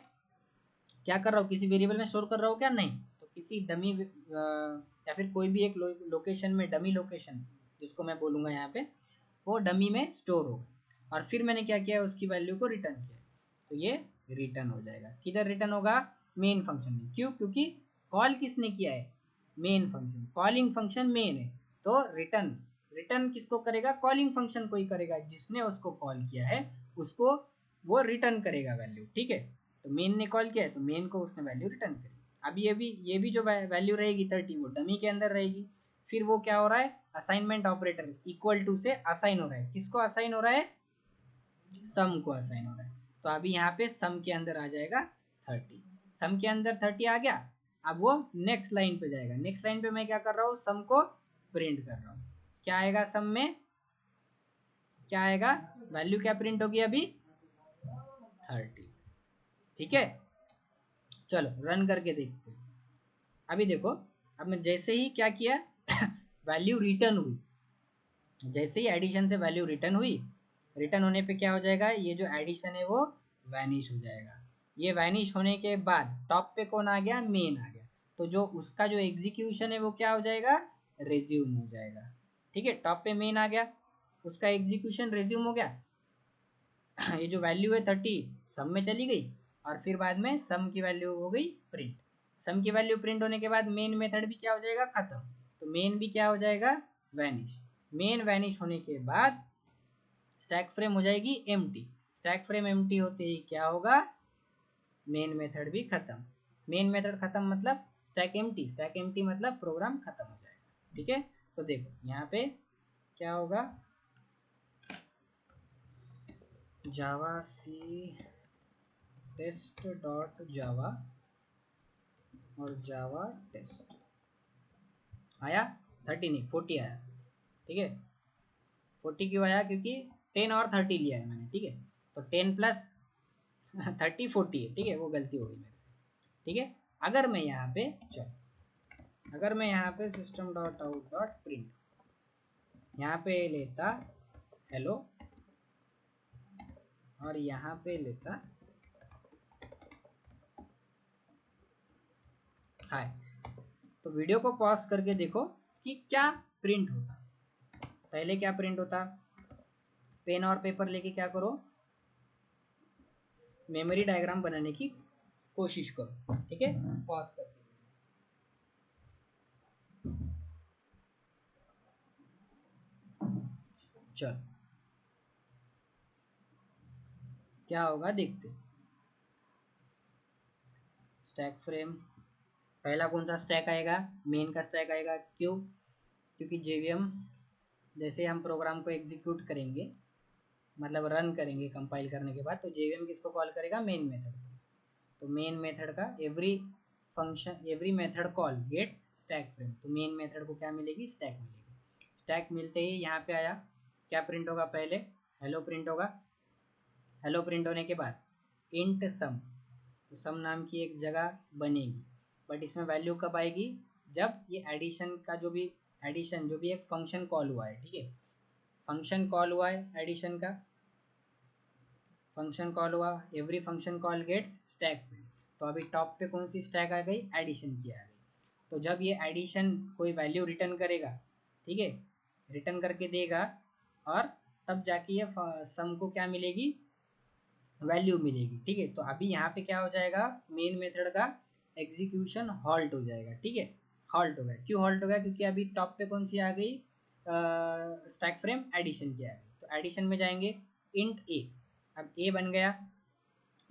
क्या कर रहा हूँ, किसी वेरिएबल में स्टोर कर रहा हूँ क्या, नहीं। तो किसी डमी या फिर कोई भी एक लोकेशन में, डमी लोकेशन जिसको मैं बोलूँगा यहाँ पे, वो डमी में स्टोर होगा। और फिर मैंने क्या किया, उसकी वैल्यू को रिटर्न किया। तो ये रिटर्न हो जाएगा। किधर रिटर्न होगा, मेन फंक्शन में। क्यों? क्योंकि कॉल किसने किया है, main function. Calling function main है, तो रिटर्न रिटर्न किसको करेगा, कॉलिंग फंक्शन को ही करेगा। जिसने उसको कॉल किया है उसको वो रिटर्न करेगा वैल्यू, ठीक है। तो मेन ने कॉल किया है तो मेन को उसने वैल्यू रिटर्न करी। अब ये भी जो वैल्यू रहेगी 30, वो डमी के अंदर रहेगी। फिर वो क्या हो रहा है, असाइनमेंट ऑपरेटर इक्वल टू से असाइन हो रहा है। किसको असाइन हो रहा है, सम को असाइन हो रहा है। तो अभी यहाँ पे सम के अंदर आ जाएगा 30, सम के अंदर 30 आ गया। अब वो नेक्स्ट लाइन पे जाएगा। नेक्स्ट लाइन पे मैं क्या कर रहा हूँ, सम को प्रिंट कर रहा हूँ। क्या आएगा सम में, क्या आएगा, वैल्यू क्या प्रिंट होगी अभी 30, ठीक है। चलो रन करके देखते हैं। अभी देखो, अब मैं जैसे ही क्या किया वैल्यू रिटर्न हुई, जैसे ही एडिशन से वैल्यू रिटर्न हुई, रिटर्न होने पे क्या हो जाएगा, ये जो एडिशन है वो वैनिश हो जाएगा। ये वैनिश होने के बाद टॉप पे कौन आ गया, मेन आ गया। तो जो उसका जो एग्जीक्यूशन है वो क्या हो जाएगा, रिज्यूम हो जाएगा, ठीक है। टॉप पे मेन आ गया, उसका एग्जीक्यूशन रिज्यूम हो गया। ये जो वैल्यू है 30 सम में चली गई, और फिर बाद में सम की वैल्यू हो गई प्रिंट। सम की वैल्यू प्रिंट होने के बाद मेन मेथड भी क्या हो जाएगा, खत्म। तो मेन भी क्या हो जाएगा, वैनिश। मेन वैनिश होने के बाद स्टैक फ्रेम हो जाएगी एम्प्टी। स्टैक फ्रेम एम्प्टी होते ही क्या होगा, मेन मेथड भी खत्म। मेन मेथड खत्म मतलब स्टैक एम्प्टी, स्टैक एम्प्टी मतलब प्रोग्राम खत्म हो जाएगा, ठीक है। तो देखो यहाँ पे क्या होगा, जावा सी टेस्ट डॉट जावा और जावा टेस्ट आया, 30 नहीं 40 आया, ठीक है। 40 क्यों आया, क्योंकि 10 और 30 लिया है मैंने, ठीक है। तो 10 प्लस 30 40 है, ठीक है, वो गलती हो गई मेरे से, ठीक है। अगर मैं यहाँ पे अगर मैं यहाँ पे system dot out dot print यहाँ पे लेता हेलो, और यहाँ पे लेता हाय, तो वीडियो को पॉज करके देखो कि क्या प्रिंट होता। पहले क्या प्रिंट होता, पेन और पेपर लेके क्या करो, मेमोरी डायग्राम बनाने की कोशिश करो, ठीक है, पॉज करके। चलो क्या होगा देखते। स्टैक फ्रेम, पहला कौन सा स्टैक आएगा, मेन का स्टैक आएगा। क्यों? क्योंकि जेवीएम जैसे हम प्रोग्राम को एग्जीक्यूट करेंगे, मतलब रन करेंगे कंपाइल करने के बाद, तो जेवीएम किसको कॉल करेगा, मेन मेथड। तो मेन मेथड का every method call gets stack frame. तो मेन मेथड को क्या मिलेगी, स्टैक मिलेगी। स्टैक मिलते ही यहाँ पे आया, क्या प्रिंट होगा, पहले हेलो प्रिंट होगा। हेलो प्रिंट होने के बाद इंट सम, तो सम नाम की एक जगह बनेगी। बट इसमें वैल्यू कब आएगी, जब ये एडिशन का जो भी एक फंक्शन कॉल हुआ है, ठीक है, फंक्शन कॉल हुआ है एडिशन का, फंक्शन कॉल हुआ, every function call gets stack frame. तो अभी टॉप पे कौन सी स्टैक आ गई, एडिशन की आ गई। तो जब ये एडिशन कोई वैल्यू रिटर्न करेगा, ठीक है, रिटर्न करके देगा, और तब जाके ये सम को क्या मिलेगी, वैल्यू मिलेगी। ठीक है, तो अभी यहाँ पे क्या हो जाएगा, मेन मेथड का एग्जीक्यूशन हॉल्ट हो जाएगा। ठीक है, हॉल्ट हो गया। क्यों हॉल्ट हो गया, क्योंकि अभी टॉप पे कौन सी आ गई, स्टैक फ्रेम एडिशन की आ गई। तो एडिशन में जाएंगे, इंट ए, अब ए बन गया,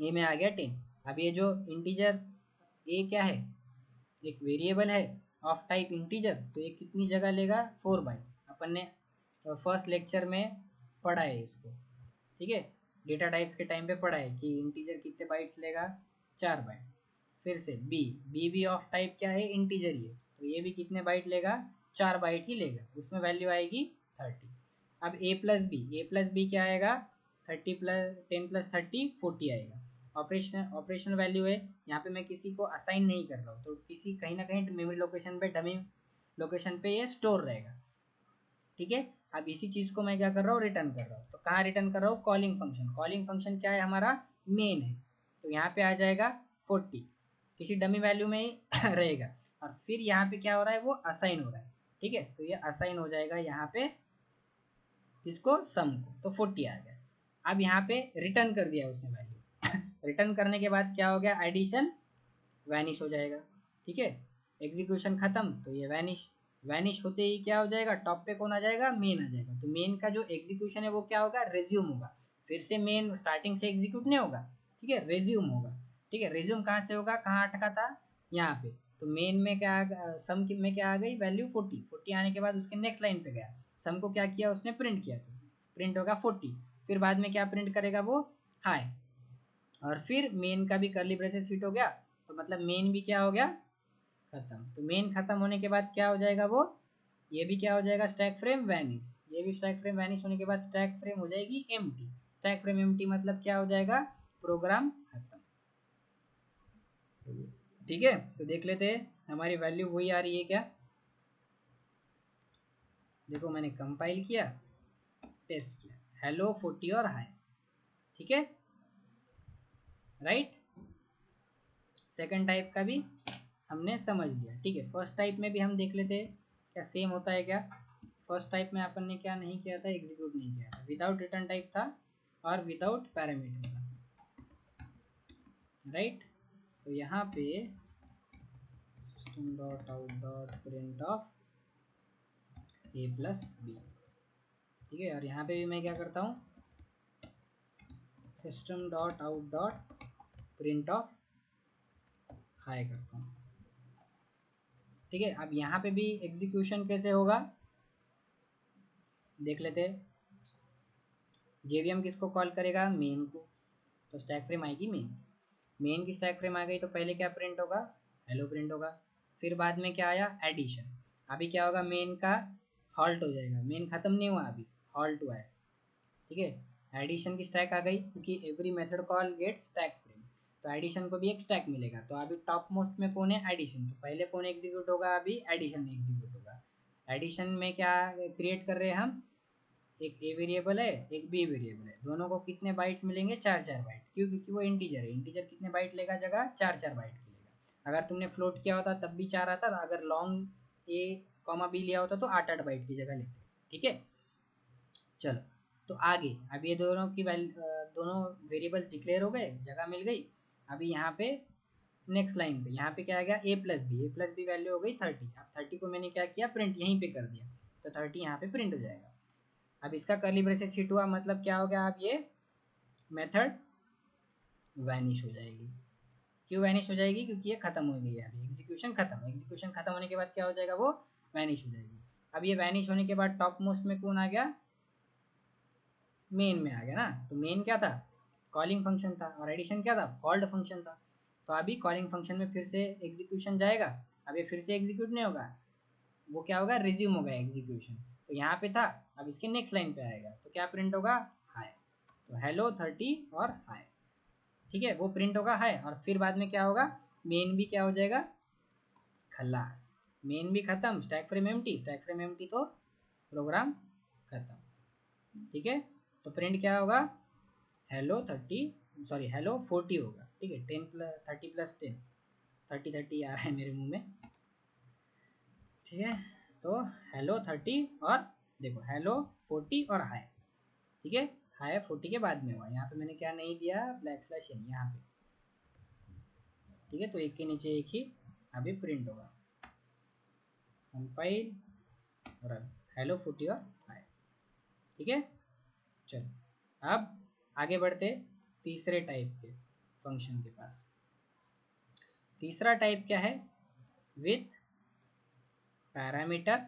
ए में आ गया 10। अब ये जो इंटीजर ए क्या है, एक वेरिएबल है ऑफ टाइप इंटीजर, तो ये कितनी जगह लेगा, 4 बाइट। अपन ने फर्स्ट लेक्चर में पढ़ा है इसको, ठीक है, डेटा टाइप्स के टाइम पे पढ़ा है कि इंटीजर कितने बाइट्स लेगा, 4 बाइट। फिर से बी, बी भी ऑफ टाइप क्या है, इंटीजर ही है, तो ये भी कितने बाइट लेगा, 4 बाइट ही लेगा, उसमें वैल्यू आएगी 30। अब ए प्लस बी, ए प्लस बी क्या आएगा, 30 प्लस 10 प्लस 30 40 आएगा। ऑपरेशनल वैल्यू है, यहाँ पे मैं किसी को असाइन नहीं कर रहा हूँ, तो किसी कहीं ना कहीं मेमोरी लोकेशन पे, डमी लोकेशन पे ये स्टोर रहेगा। ठीक है, अब इसी चीज़ को मैं क्या कर रहा हूँ, रिटर्न कर रहा हूँ। तो कहाँ रिटर्न कर रहा हूँ, कॉलिंग फंक्शन। कॉलिंग फंक्शन क्या है, हमारा मेन है, तो यहाँ पे आ जाएगा 40, किसी डमी वैल्यू में ही रहेगा। और फिर यहाँ पे क्या हो रहा है, वो असाइन हो रहा है। ठीक है, तो ये असाइन हो जाएगा यहाँ पे किसको, सम को, तो 40 आ गया। अब यहाँ पे रिटर्न कर दिया उसने वैल्यू रिटर्न करने के बाद क्या हो गया, एडिशन वैनिश हो जाएगा। ठीक है, एग्जीक्यूशन खत्म, तो ये वैनिश, वैनिश होते ही क्या हो जाएगा, टॉप पे कौन आ जाएगा, मेन आ जाएगा। तो मेन का जो एग्जीक्यूशन है वो क्या होगा, रेज्यूम होगा। फिर से मेन स्टार्टिंग से एग्जीक्यूट नहीं होगा, ठीक है, रेज्यूम होगा। ठीक है, रेज्यूम कहाँ से होगा, कहाँ अटका था, यहाँ पे। तो मेन में क्या सम में क्या आ गई वैल्यू, 40। 40 आने के बाद उसके नेक्स्ट लाइन पे गया, सम को क्या किया उसने, प्रिंट किया, तो प्रिंट होगा 40। फिर बाद में क्या प्रिंट करेगा वो, हाई। और फिर मेन का भी कर्ली ब्रेसेस हिट हो गया, तो मतलब मेन भी क्या हो गया, खत्म। तो मेन खत्म होने के बाद क्या हो जाएगा, वो ये भी क्या हो जाएगा, स्टैक फ्रेम वैनिश। ये भी स्टैक फ्रेम वैनिश होने के बाद स्टैक फ्रेम हो जाएगी एम्प्टी। स्टैक फ्रेम एम्प्टी मतलब क्या हो जाएगा, प्रोग्राम खत्म। ठीक है, तो देख लेते हैं हमारी वैल्यू वही आ रही है क्या। देखो मैंने कंपाइल किया, टेस्ट किया, हेलो 40 और हाई। ठीक है, राइट। सेकंड टाइप का भी हमने समझ लिया। ठीक है, फर्स्ट टाइप में भी हम देख लेते हैं क्या सेम होता है क्या। फर्स्ट टाइप में अपन ने क्या नहीं किया था, एग्जीक्यूट नहीं किया था, विदाउट रिटर्न टाइप था और विदाउट पैरामीटर था, राइट। तो यहाँ पे system dot out dot print of A plus B. ठीक है, और यहाँ पे भी मैं क्या करता हूँ, system dot out dot print of high करता हूँ। ठीक है, अब यहाँ पे भी एग्जीक्यूशन कैसे होगा देख लेते हैं। जेवीएम किसको कॉल करेगा, मेन को, तो स्टैक फ्रेम आएगी मेन। मेन की स्टैक फ्रेम आ गई, तो पहले क्या प्रिंट होगा, हेलो प्रिंट होगा। फिर बाद में क्या आया, एडिशन। अभी क्या होगा, मेन का हॉल्ट हो जाएगा, मेन खत्म नहीं हुआ, अभी हॉल्ट हुआ है। ठीक है, एडिशन की स्टैक आ गई, क्योंकि every method call get stack frame, तो एडिशन को भी एक स्टैक मिलेगा। तो अभी टॉप मोस्ट में कौन है, एडिशन, तो पहले कौन एग्जीक्यूट होगा, अभी एडिशन एग्जीक्यूट होगा। एडिशन में क्या क्रिएट कर रहे हैं हम, एक ए वेरिएबल है, एक बी वेरिएबल है, दोनों को कितने बाइट्स मिलेंगे, 4 4 बाइट। क्यों, क्योंकि वो इंटीजर है, इंटीजर कितने बाइट लेगा, जगह 4 4 बाइट की लेगा। अगर तुमने फ्लोट किया होता तब भी 4 आता, अगर लॉन्ग ए कॉमा बी लिया होता तो 8 8 बाइट की जगह लेते। ठीक है, चलो, तो आगे अब ये दोनों की दोनों वेरिएबल्स डिक्लेयर हो गए, जगह मिल गई। अभी यहाँ पे नेक्स्ट लाइन पे यहाँ पे क्या आ गया, ए प्लस बी, ए प्लस बी वैल्यू हो गई 30। अब 30 को मैंने क्या किया, प्रिंट यहीं पे कर दिया, तो 30 यहाँ पे प्रिंट हो जाएगा। अब इसका कर्ली ब्रेसेस हिट हुआ, मतलब क्या हो गया, अब ये मेथड वैनिश हो जाएगी। क्यों वैनिश हो जाएगी, क्योंकि ये खत्म हो गई है, अभी एग्जीक्यूशन खत्म। एग्जीक्यूशन खत्म होने के बाद क्या हो जाएगा, वो वैनिश हो जाएगी। अब ये वैनिश होने के बाद टॉप मोस्ट में कौन आ गया, मेन में आ गया ना। तो मेन क्या था, कॉलिंग फंक्शन था, और एडिशन क्या था, कॉल्ड फंक्शन था। तो अभी कॉलिंग फंक्शन में फिर से एग्जीक्यूशन जाएगा, अब ये फिर से एग्जीक्यूट नहीं होगा, वो क्या होगा, रिज्यूम होगा एग्जीक्यूशन। तो यहाँ पे था, अब इसके नेक्स्ट लाइन पे आएगा, तो क्या प्रिंट होगा, हाई। तो हेलो 30 और हाई। ठीक है, वो प्रिंट होगा हाई, और फिर बाद में क्या होगा, मेन भी क्या हो जाएगा, खलास। मेन भी खत्म, stack frame empty, stack frame empty, तो प्रोग्राम खत्म। ठीक है, तो प्रिंट क्या होगा, हेलो 30, सॉरी हेलो 40 होगा। ठीक है, 10 प्लस 30 प्लस 10, 30 30 आ रहा है मेरे मुंह में। ठीक है, तो हेलो 30 और देखो हेलो 40 और हाय, ठीक है, हाय 40 के बाद में हुआ, यहाँ पे मैंने क्या नहीं दिया, ब्लैक स्लैश एन यहाँ पे, ठीक है, तो एक के नीचे एक ही अभी प्रिंट होगा, कंपाइल रन, हेलो 40 और हाय, ठीक है। चलो अब आगे बढ़ते तीसरे टाइप के फंक्शन के पास। तीसरा टाइप क्या है, विथ पैरामीटर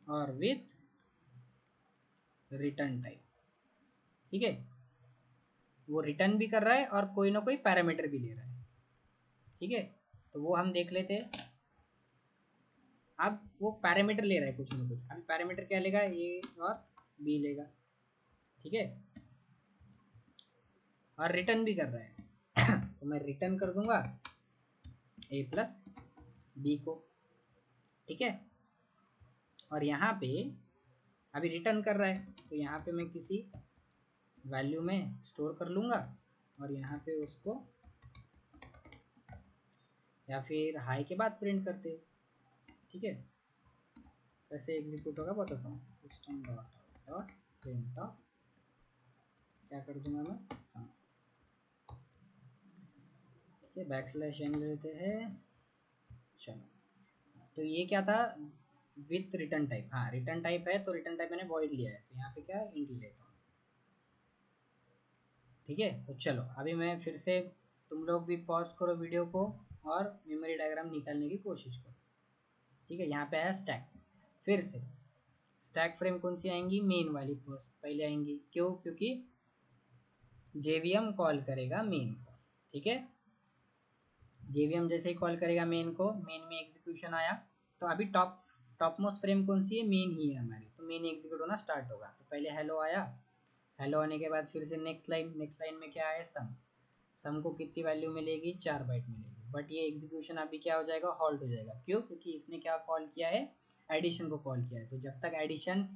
और विथ रिटर्न टाइप, ठीक है, वो रिटर्न भी कर रहा है और कोई ना कोई पैरामीटर भी ले रहा है, ठीक है, तो वो हम देख लेते हैं। अब वो पैरामीटर ले रहा है कुछ ना कुछ, अभी पैरामीटर क्या लेगा, ए और बी लेगा, ठीक है, और रिटर्न भी कर रहा है तो मैं रिटर्न कर दूंगा ए प्लस बी को, ठीक है, और यहाँ पे अभी रिटर्न कर रहा है तो यहाँ पे मैं किसी वैल्यू में स्टोर कर लूँगा और यहाँ पे उसको, या फिर हाई के बाद प्रिंट करते हैं, ठीक है, कैसे एग्जीक्यूट होगा बताता हूँ, system dot dot print of, क्या कर दूंगा मैं, सम, ठीक है, बैक स्लैश एन लेते हैं। चलो तो ये क्या था, विथ रिटर्न टाइप, हाँ रिटर्न टाइप है तो रिटर्न टाइप मैंने वॉइड लिया है, तो यहाँ पे क्या है, इंट लेता हूँ, ठीक है। तो चलो अभी मैं फिर से, तुम लोग भी पॉज करो वीडियो को और मेमोरी डायग्राम निकालने की कोशिश करो, ठीक है। यहाँ पे आया स्टैक, फिर से स्टैक फ्रेम कौन सी आएंगी, मेन वाली फर्स्ट पहले आएंगी, क्यों, क्योंकि जेवीएम कॉल करेगा मेन को, ठीक है, जेवीएम जैसे ही कॉल करेगा मेन को, मेन में एग्जीक्यूशन आया, तो अभी टॉप मोस्ट फ्रेम कौन सी है, मेन ही है हमारी, तो मेन एग्जीक्यूट होना स्टार्ट होगा, तो पहले हेलो आया, हेलो आने के बाद फिर से नेक्स्ट लाइन में क्या है, सम को कितनी वैल्यू मिलेगी, 4 बाइट मिलेगी, बट ये एग्जीक्यूशन अभी क्या हो जाएगा, हॉल्ट हो जाएगा, क्यों, क्योंकि इसने क्या कॉल किया है, एडिशन को कॉल किया है, तो जब तक एडिशन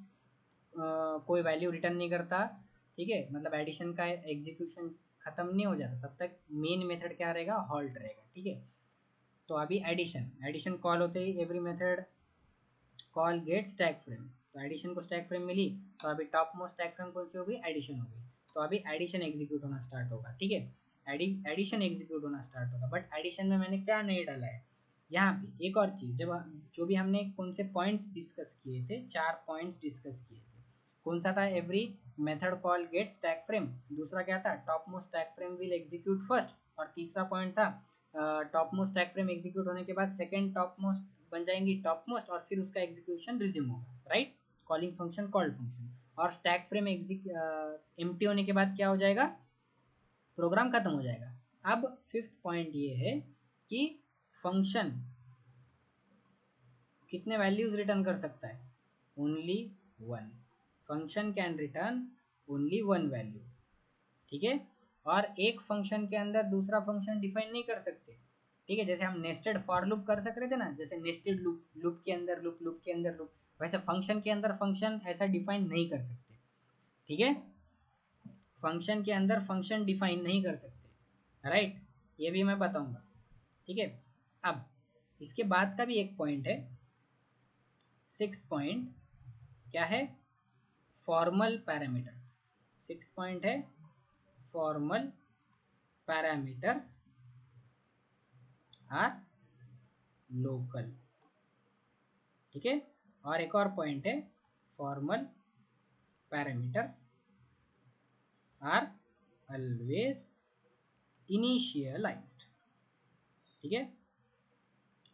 कोई वैल्यू रिटर्न नहीं करता, ठीक है, मतलब एडिशन का एग्जीक्यूशन खत्म नहीं हो जाता, तब तक मेन मेथड क्या रहेगा, हॉल्ट रहेगा, ठीक है। तो अभी एडिशन एडिशन कॉल होते ही every method call get stack frame, तो एडिशन को स्टैक फ्रेम मिली, तो अभी टॉप मोस्ट स्टैक फ्रेम कौन सी हो गई, एडिशन हो गई, तो अभी एडिशन एग्जीक्यूट होना स्टार्ट होगा, ठीक है, एडिशन एग्जीक्यूट होना स्टार्ट होगा, बट एडिशन में मैंने क्या नहीं डाला है, यहाँ पे एक और चीज़, जब जो भी हमने कौन से पॉइंट्स डिस्कस किए थे, 4 पॉइंट्स डिस्कस किए थे, कौन सा था, every method call get stack frame, दूसरा क्या था, top most stack frame will execute first, और तीसरा पॉइंट था top most stack frame execute होने के बाद सेकंड टॉप मोस्ट बन जाएंगी टॉप मोस्ट, और फिर उसका एग्जीक्यूशन रिज्यूम होगा, right, calling function called function, और स्टैक फ्रेम एम्प्टी होने के बाद क्या हो जाएगा, प्रोग्राम खत्म हो जाएगा। अब फिफ्थ पॉइंट ये है कि फंक्शन कितने वैल्यूज रिटर्न कर सकता है, only one, function can return only one value, ठीक है, और एक फंक्शन के अंदर दूसरा फंक्शन डिफाइन नहीं कर सकते, ठीक है, जैसे हम नेस्टेड फॉर लूप कर सकते थे ना, जैसे नेस्टेड लूप, लूप के अंदर लूप, लूप के अंदर लूप, वैसे फंक्शन के अंदर फंक्शन ऐसा डिफाइन नहीं कर सकते, ठीक है, फंक्शन के अंदर फंक्शन डिफाइन नहीं कर सकते, राइट, ये भी मैं बताऊंगा, ठीक है। अब इसके बाद का भी एक पॉइंट है, 6 पॉइंट, क्या है, फॉर्मल पैरामीटर्स, 6 पॉइंट है, फॉर्मल पैरामीटर्स आर लोकल, ठीक है, और एक और पॉइंट है, formal parameters are always initialized, ठीक है।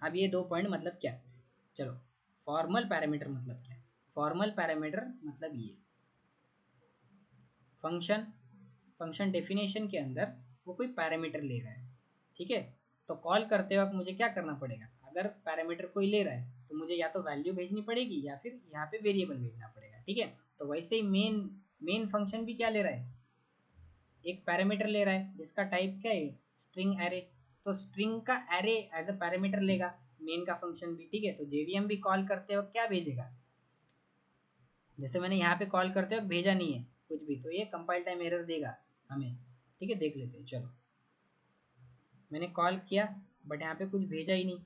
अब ये 2 पॉइंट मतलब क्या, चलो, फॉर्मल पैरामीटर मतलब क्या है, फॉर्मल पैरामीटर मतलब ये फंक्शन, फंक्शन डेफिनेशन के अंदर वो कोई पैरामीटर ले रहा है, ठीक है, तो कॉल करते वक्त मुझे क्या करना पड़ेगा, अगर पैरामीटर कोई ले रहा है तो मुझे या तो वैल्यू भेजनी पड़ेगी या फिर यहाँ पे वेरिएबल भेजना पड़ेगा, ठीक है, तो वैसे ही मेन फंक्शन भी क्या ले रहा है, एक पैरामीटर ले रहा है जिसका टाइप क्या है, स्ट्रिंग एरे, तो स्ट्रिंग का एरे एज अ पैरामीटर लेगा मेन का फंक्शन भी, ठीक है, तो जेवीएम भी कॉल करते वक्त क्या भेजेगा, जैसे मैंने यहाँ पे कॉल करते वक्त भेजा नहीं है कुछ भी, तो ये कंपाइल टाइम एरर देगा हमें, ठीक है, देख लेते हैं, चलो मैंने कॉल किया बट यहाँ पे कुछ भेजा ही नहीं,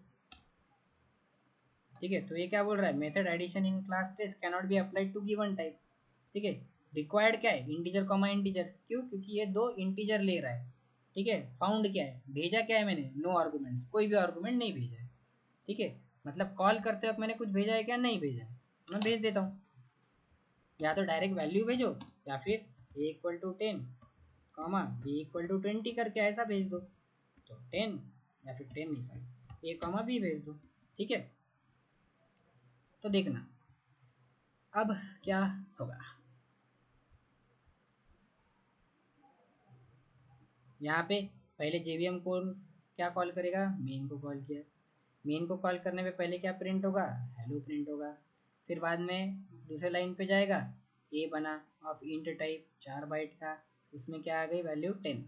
ठीक है, तो ये क्या बोल रहा है, method addition in class test cannot be applied to given type. ठीक है, रिक्वायर्ड क्या है, इंटीजर कॉमा इंटीजर, क्यों, क्योंकि ये दो इंटीजर ले रहा है। ठीक है, फाउंड क्या है, भेजा क्या है मैंने, नो आर्गूमेंट्स, कोई भी आर्गूमेंट नहीं भेजा है। ठीक है, मतलब कॉल करते वक्त मैंने कुछ भेजा है क्या, नहीं भेजा है, मैं भेज देता हूँ। या तो डायरेक्ट वैल्यू भेजो, या फिर A equal to 10 comma B equal to 20 करके ऐसा भेज दो। तो 10, या फिर 10 नहीं सॉरी, ए कॉमा बी भेज दो। ठीक है, तो देखना अब क्या होगा। यहाँ पे पहले जेवीएम को क्या कॉल करेगा, मेन को कॉल किया, मेन को कॉल करने पे पहले क्या प्रिंट होगा, हेलो प्रिंट होगा। फिर बाद में दूसरे लाइन पे जाएगा, ए बना ऑफ इंट टाइप 4 बाइट का, उसमें क्या आ गई वैल्यू 10,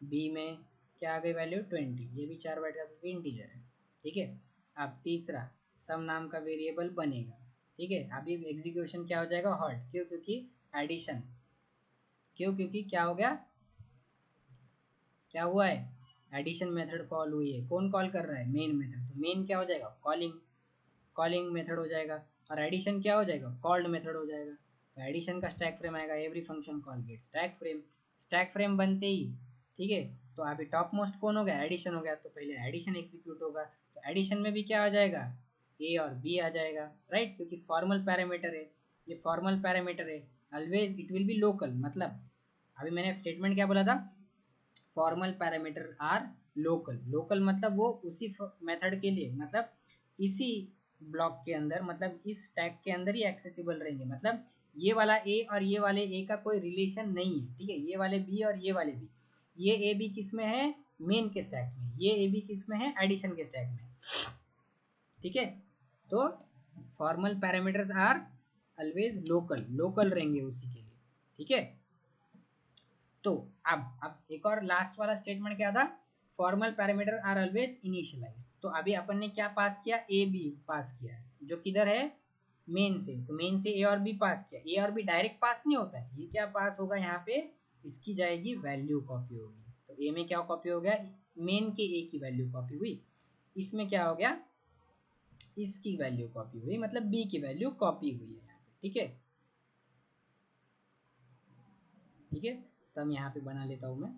बी में क्या आ गई वैल्यू 20, ये भी 4 बाइट का क्योंकि इंटीजर है। ठीक है, अब तीसरा सम नाम का वेरिएबल बनेगा। ठीक है, अभी एग्जीक्यूशन क्या हो जाएगा, हॉट, क्यों, क्योंकि एडिशन, क्यों, क्योंकि क्या हो गया, क्या हुआ है, एडिशन मेथड कॉल हुई है, कौन कॉल कर रहा है, मेन मेथड, तो मेन क्या हो जाएगा, कॉलिंग, कॉलिंग मेथड हो जाएगा, और एडिशन क्या हो जाएगा, कॉल्ड मेथड हो जाएगा। तो एडिशन का स्टैक फ्रेम आएगा, every function call get stack frame, stack frame बनते ही। ठीक है, तो अभी टॉप मोस्ट कौन हो गया, एडिशन हो गया, तो पहले एडिशन एग्जीक्यूट होगा, तो एडिशन में भी क्या आ जाएगा, ए और बी आ जाएगा, राइट, क्योंकि फॉर्मल पैरामीटर है, ये फॉर्मल पैरामीटर है, always it will be local, मतलब अभी मैंने स्टेटमेंट क्या बोला था, formal parameter are local, local मतलब वो उसी मेथड के लिए, मतलब इसी ब्लॉक के अंदर, मतलब इस टैग के अंदर ही एक्सेसिबल रहेंगे, मतलब ये वाला ए और ये वाले ए का कोई रिलेशन नहीं है। ठीक है, ये वाले बी और ये वाले बी, ये ए बी किस में है, मेन के स्टैक में, ये ए बी किस में है, एडिशन के स्टैक में। ठीक है, तो formal parameters are always local, local रहेंगे उसी के लिए। ठीक है, तो अब एक और लास्ट वाला स्टेटमेंट क्या था, formal parameter are always initialize. तो अभी अपन ने क्या पास किया, ए बी पास किया है, जो किधर है, मेन से, तो मेन से ए और बी पास किया, ए और बी डायरेक्ट पास नहीं होता है, ये क्या पास होगा यहाँ पे, इसकी जाएगी वैल्यू कॉपी होगी, तो ए में क्या कॉपी हो गया, मेन के ए की वैल्यू कॉपी हुई, इसमें क्या हो गया, इसकी वैल्यू कॉपी हुई, मतलब बी की वैल्यू कॉपी हुई है यहाँ पे। ठीक है, ठीक है, सम यहाँ पे बना लेता हूँ मैं,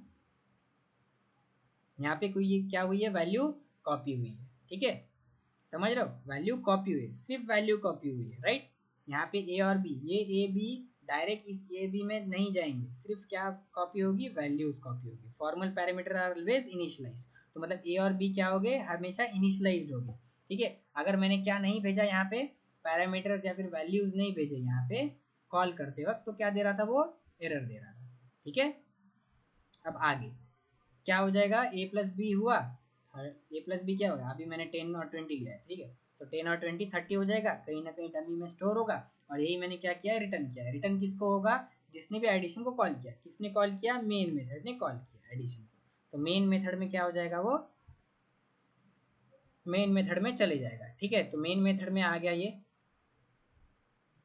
यहाँ पे कोई ये क्या हुई है, वैल्यू कॉपी हुई है। ठीक है, समझ रहे हो, वैल्यू कॉपी हुई है, सिर्फ वैल्यू कॉपी हुई है, राइट। यहाँ पे ए और बी, ये ए बी डायरेक्ट इस ए बी में नहीं जाएंगे, सिर्फ क्या कॉपी होगी, वैल्यूज कॉपी होगी, formal parameter are always initialize, तो मतलब ए और बी क्या हो गए, हमेशा इनिशियलाइज्ड हो गए। ठीक है, अगर मैंने क्या नहीं भेजा यहाँ पे, पैरामीटर्स या फिर वैल्यूज नहीं भेजे यहाँ पे कॉल करते वक्त, तो क्या दे रहा था वो, एरर दे रहा था। ठीक है, अब आगे क्या हो जाएगा, ए प्लस बी हुआ, ए प्लस बी क्या होगा, अभी मैंने 10 और 20 लिया है। ठीक है, तो 10 और 20 30 हो जाएगा, कहीं ना कहीं डमी में स्टोर होगा, और यही मैंने क्या किया है, रिटर्न किया है। रिटर्न किसको होगा, जिसने भी एडिशन को कॉल किया, किसने कॉल किया, मेन मेथड ने कॉल किया एडिशन को, तो मेन मेथड में क्या हो जाएगा, वो मेन मेथड में चले जाएगा। ठीक है, तो मेन मेथड में आ गया, ये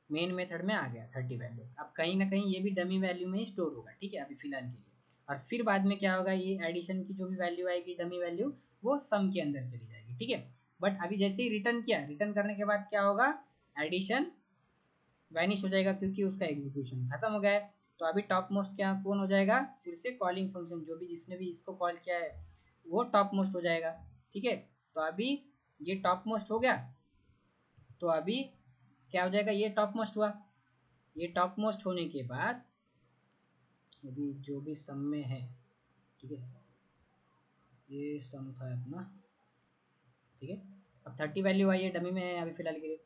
मेन मेथड में आ गया 30 वैल्यू, अब कहीं ना कहीं ये भी डमी वैल्यू में ही स्टोर होगा। ठीक है, अभी फिलहाल के लिए, और फिर बाद में क्या होगा, ये एडिशन की जो भी वैल्यू आएगी डमी वैल्यू, वो सम के अंदर चली जाएगी। ठीक है, बट अभी जैसे ही रिटर्न किया, रिटर्न करने के बाद क्या होगा, एडिशन वैनिश हो जाएगा, क्योंकि उसका एग्जीक्यूशन खत्म हो गया है। तो अभी टॉप मोस्ट क्या कौन हो जाएगा, फिर से कॉलिंग फंक्शन, जो भी जिसने भी इसको कॉल किया है वो टॉप मोस्ट हो जाएगा। ठीक है, तो अभी ये टॉप मोस्ट हो गया, तो अभी क्या हो जाएगा, ये टॉप मोस्ट हुआ, ये टॉप मोस्ट होने के बाद अभी जो भी सम में है, ठीक है, ये सम था अपना। ठीक है, अब 30 वैल्यू आई है, डमी में है अभी फिलहाल के लिए।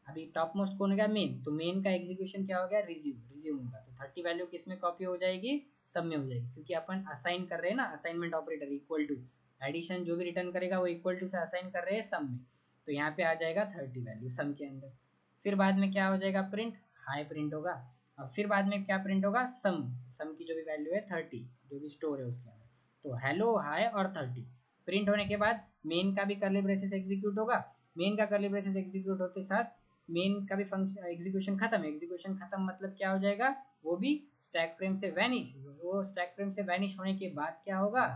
अभी टॉप मोस्ट कौन हो गया, मेन, तो मेन का एग्जीक्यूशन क्या हो गया, रिज्यूम, रिज्यूम होगा, तो 30 वैल्यू किस में कॉपी हो जाएगी, सब में हो जाएगी, क्योंकि अपन असाइन कर रहे हैं ना, assignment operator equal to, addition जो भी रिटर्न करेगा वो इक्वल टू से असाइन कर रहे हैं सम में, तो यहाँ पे आ जाएगा 30 वैल्यू सम के अंदर। फिर बाद में क्या हो जाएगा, प्रिंट, हाई प्रिंट होगा, और फिर बाद में क्या प्रिंट होगा, सम, सम की जो भी वैल्यू है 30, जो भी स्टोर है उसके अंदर, तो हेलो हाई और 30 प्रिंट होने के बाद मेन का भी कर्ली ब्रेसेस एग्जीक्यूट होगा, मेन का कर्ली ब्रेसेस एग्जीक्यूट होते साथ मेन का भी फंक्शन एग्जीक्यूशन खत्म, एग्जीक्यूशन खत्म मतलब क्या हो जाएगा, वो भी स्टैक फ्रेम से वैनिश, वो स्टैक फ्रेम से वैनिश होने के बाद क्या होगा,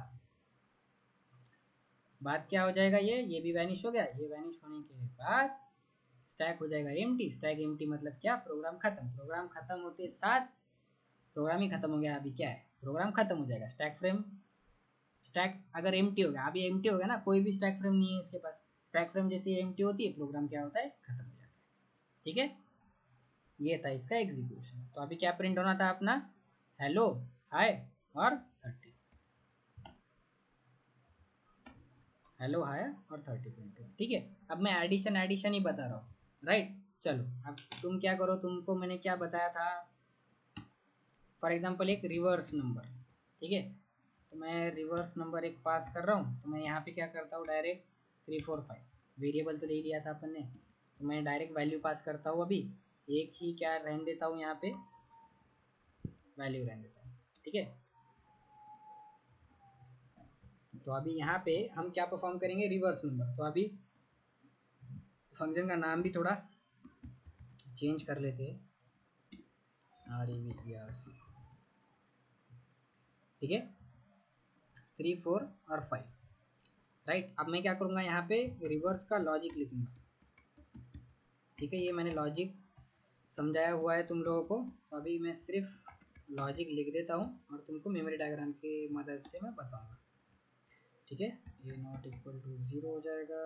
बाद क्या हो जाएगा, ये भी वैनिश हो गया, ये वैनिश होने के बाद स्टैक हो जाएगा एम्प्टी। स्टैक एम्प्टी मतलब क्या, प्रोग्राम खत्म। प्रोग्राम खत्म होते साथ प्रोग्राम ही खत्म हो गया, अभी क्या है, प्रोग्राम खत्म हो जाएगा। स्टैक फ्रेम, स्टैक अगर एम्प्टी हो गया, अभी एम्प्टी हो गया ना, कोई भी स्टैक फ्रेम नहीं है इसके पास। स्टैक फ्रेम जैसे एम्प्टी होती है, प्रोग्राम क्या होता है, खत्म हो जाता है। ठीक है, ये था इसका एग्जीक्यूशन। तो अभी क्या प्रिंट होना था अपना, हेलो, हाय और 30। हेलो, हाय और 30 प्रिंट हुआ। ठीक है, अब मैं एडिशन एडिशन ही बता रहा हूँ, राइट। चलो अब तुम क्या करो, तुमको मैंने क्या बताया था, फॉर एग्जांपल एक रिवर्स नंबर। ठीक है, तो मैं रिवर्स नंबर एक पास कर रहा हूँ, तो मैं यहाँ पे क्या करता हूँ, डायरेक्ट 345 वेरिएबल तो ले लिया था अपन ने, तो मैं डायरेक्ट वैल्यू पास करता हूँ। अभी एक ही क्या रहने देता हूँ, यहाँ पे वैल्यू रहने देता हूँ। ठीक है, तो अभी यहाँ पे हम क्या परफॉर्म करेंगे, रिवर्स नंबर। तो अभी फंक्शन का नाम भी थोड़ा चेंज कर लेते हैं, REVERC। ठीक है, 3 4 और 5, राइट। अब मैं क्या करूँगा, यहाँ पे रिवर्स का लॉजिक लिखूंगा। ठीक है, ये मैंने लॉजिक समझाया हुआ है तुम लोगों को, तो अभी मैं सिर्फ लॉजिक लिख देता हूँ और तुमको मेमोरी डायग्राम की मदद से मैं बताऊँगा। ठीक है, ये नॉट इक्वल टू 0 हो जाएगा,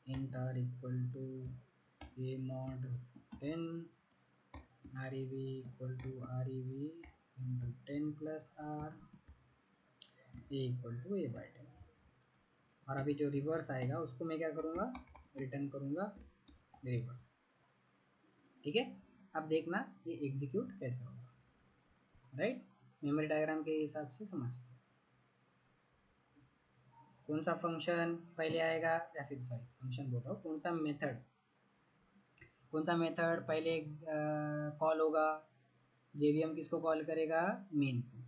int r equal to a mod 10, rev equal to rev into 10 plus r, a equal to a by 10। और अभी जो रिवर्स आएगा उसको मैं क्या करूँगा, रिटर्न करूँगा रिवर्स। ठीक है, अब देखना ये एग्जीक्यूट कैसे होगा, राइट। मेमोरी डायग्राम के हिसाब से समझते हैं कौन सा फंक्शन पहले आएगा, या फिर सॉरी फंक्शन बोल रहा हूँ, कौन सा मेथड, कौन सा मेथड पहले कॉल होगा। जेवीएम किसको कॉल करेगा, मेन को।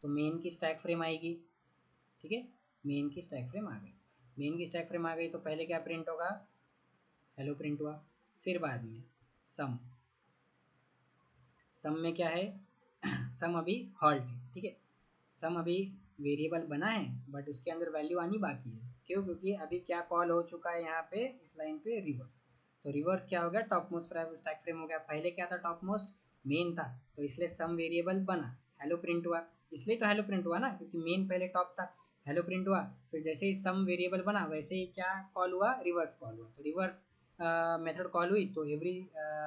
तो मेन की स्टैक फ्रेम आएगी। ठीक है, मेन की स्टैक फ्रेम आ गई। मेन की स्टैक फ्रेम आ गई तो पहले क्या प्रिंट होगा, हेलो प्रिंट हुआ। फिर बाद में सम, सम में क्या है सम अभी हॉल्ट है। ठीक है, सम अभी वेरिएबल बना है बट उसके अंदर वैल्यू आनी बाकी है। क्यों, क्योंकि अभी क्या कॉल हो चुका है यहाँ पे इस लाइन पे, रिवर्स। तो रिवर्स क्या हो गया, टॉप मोस्ट स्टैक फ्रेम हो गया। पहले क्या था, टॉप मोस्ट मेन था, तो इसलिए सम वेरिएबल बना, हेलो प्रिंट हुआ। इसलिए तो हेलो प्रिंट हुआ ना, क्योंकि मेन पहले टॉप था, हेलो प्रिंट हुआ। फिर जैसे ही सम वेरिएबल बना वैसे ही क्या कॉल हुआ, रिवर्स कॉल हुआ। तो रिवर्स मेथड कॉल हुई, तो every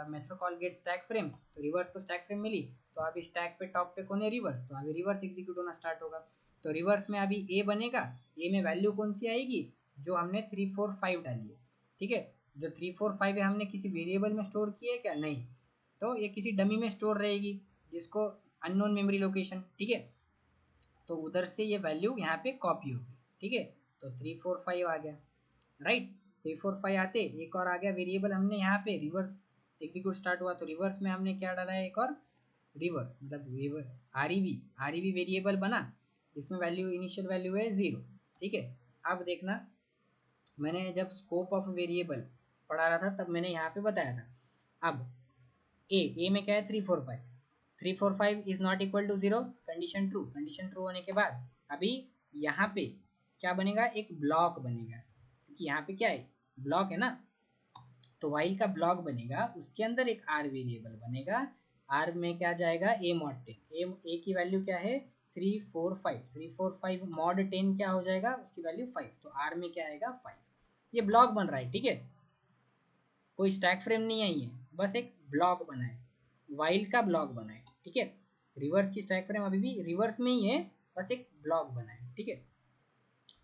method call get stack frame, तो रिवर्स को स्टैक फ्रेम मिली। तो अभी स्टैक पे टॉप पे कौन है, रिवर्स, तो अभी रिवर्स एग्जीक्यूट होना स्टार्ट होगा। तो रिवर्स में अभी ए बनेगा, ए में वैल्यू कौन सी आएगी, जो हमने 3 4 5 डाली है। ठीक है, जो 3 4 5 है हमने किसी वेरिएबल में स्टोर किया है क्या, नहीं, तो ये किसी डमी में स्टोर रहेगी, जिसको अननोन मेमोरी लोकेशन। ठीक है, तो उधर से ये वैल्यू यहाँ पे कॉपी होगी। ठीक है, तो 3 4 5 आ गया, राइट। 3 4 5 आते एक और आ गया वेरिएबल, हमने यहाँ पे रिवर्स एग्जीक्यूट स्टार्ट हुआ, तो रिवर्स में हमने क्या डाला है, एक और रिवर्स मतलब आरईवी वेरिएबल बना, जिसमें वैल्यू इनिशियल वैल्यू है 0। ठीक है, अब देखना, मैंने जब स्कोप ऑफ वेरिएबल पढ़ा रहा था तब मैंने यहाँ पे बताया था। अब ए में क्या है, 3 4 5, 3 4 5 is not equal to 0, condition true. Condition true होने के बाद अभी यहाँ पे क्या बनेगा, एक ब्लॉक बनेगा, क्योंकि यहाँ पे क्या है, ब्लॉक है ना, तो वाइल का ब्लॉक बनेगा, उसके अंदर एक आर वेरिएबल बनेगा। आर में क्या जाएगा, ए मॉड 10, ए की वैल्यू क्या है, 3 4 5, 3 4 5 मॉड 10 क्या हो जाएगा, उसकी वैल्यू 5, तो आर में क्या आएगा 5। ये ब्लॉक बन रहा है। ठीक है, कोई स्टैक फ्रेम नहीं आई है, बस एक ब्लॉक बना है, वाइल का ब्लॉक बना है। ठीक है, रिवर्स की स्टैक फ्रेम अभी भी रिवर्स में ही है, बस एक ब्लॉक बना है। ठीक है,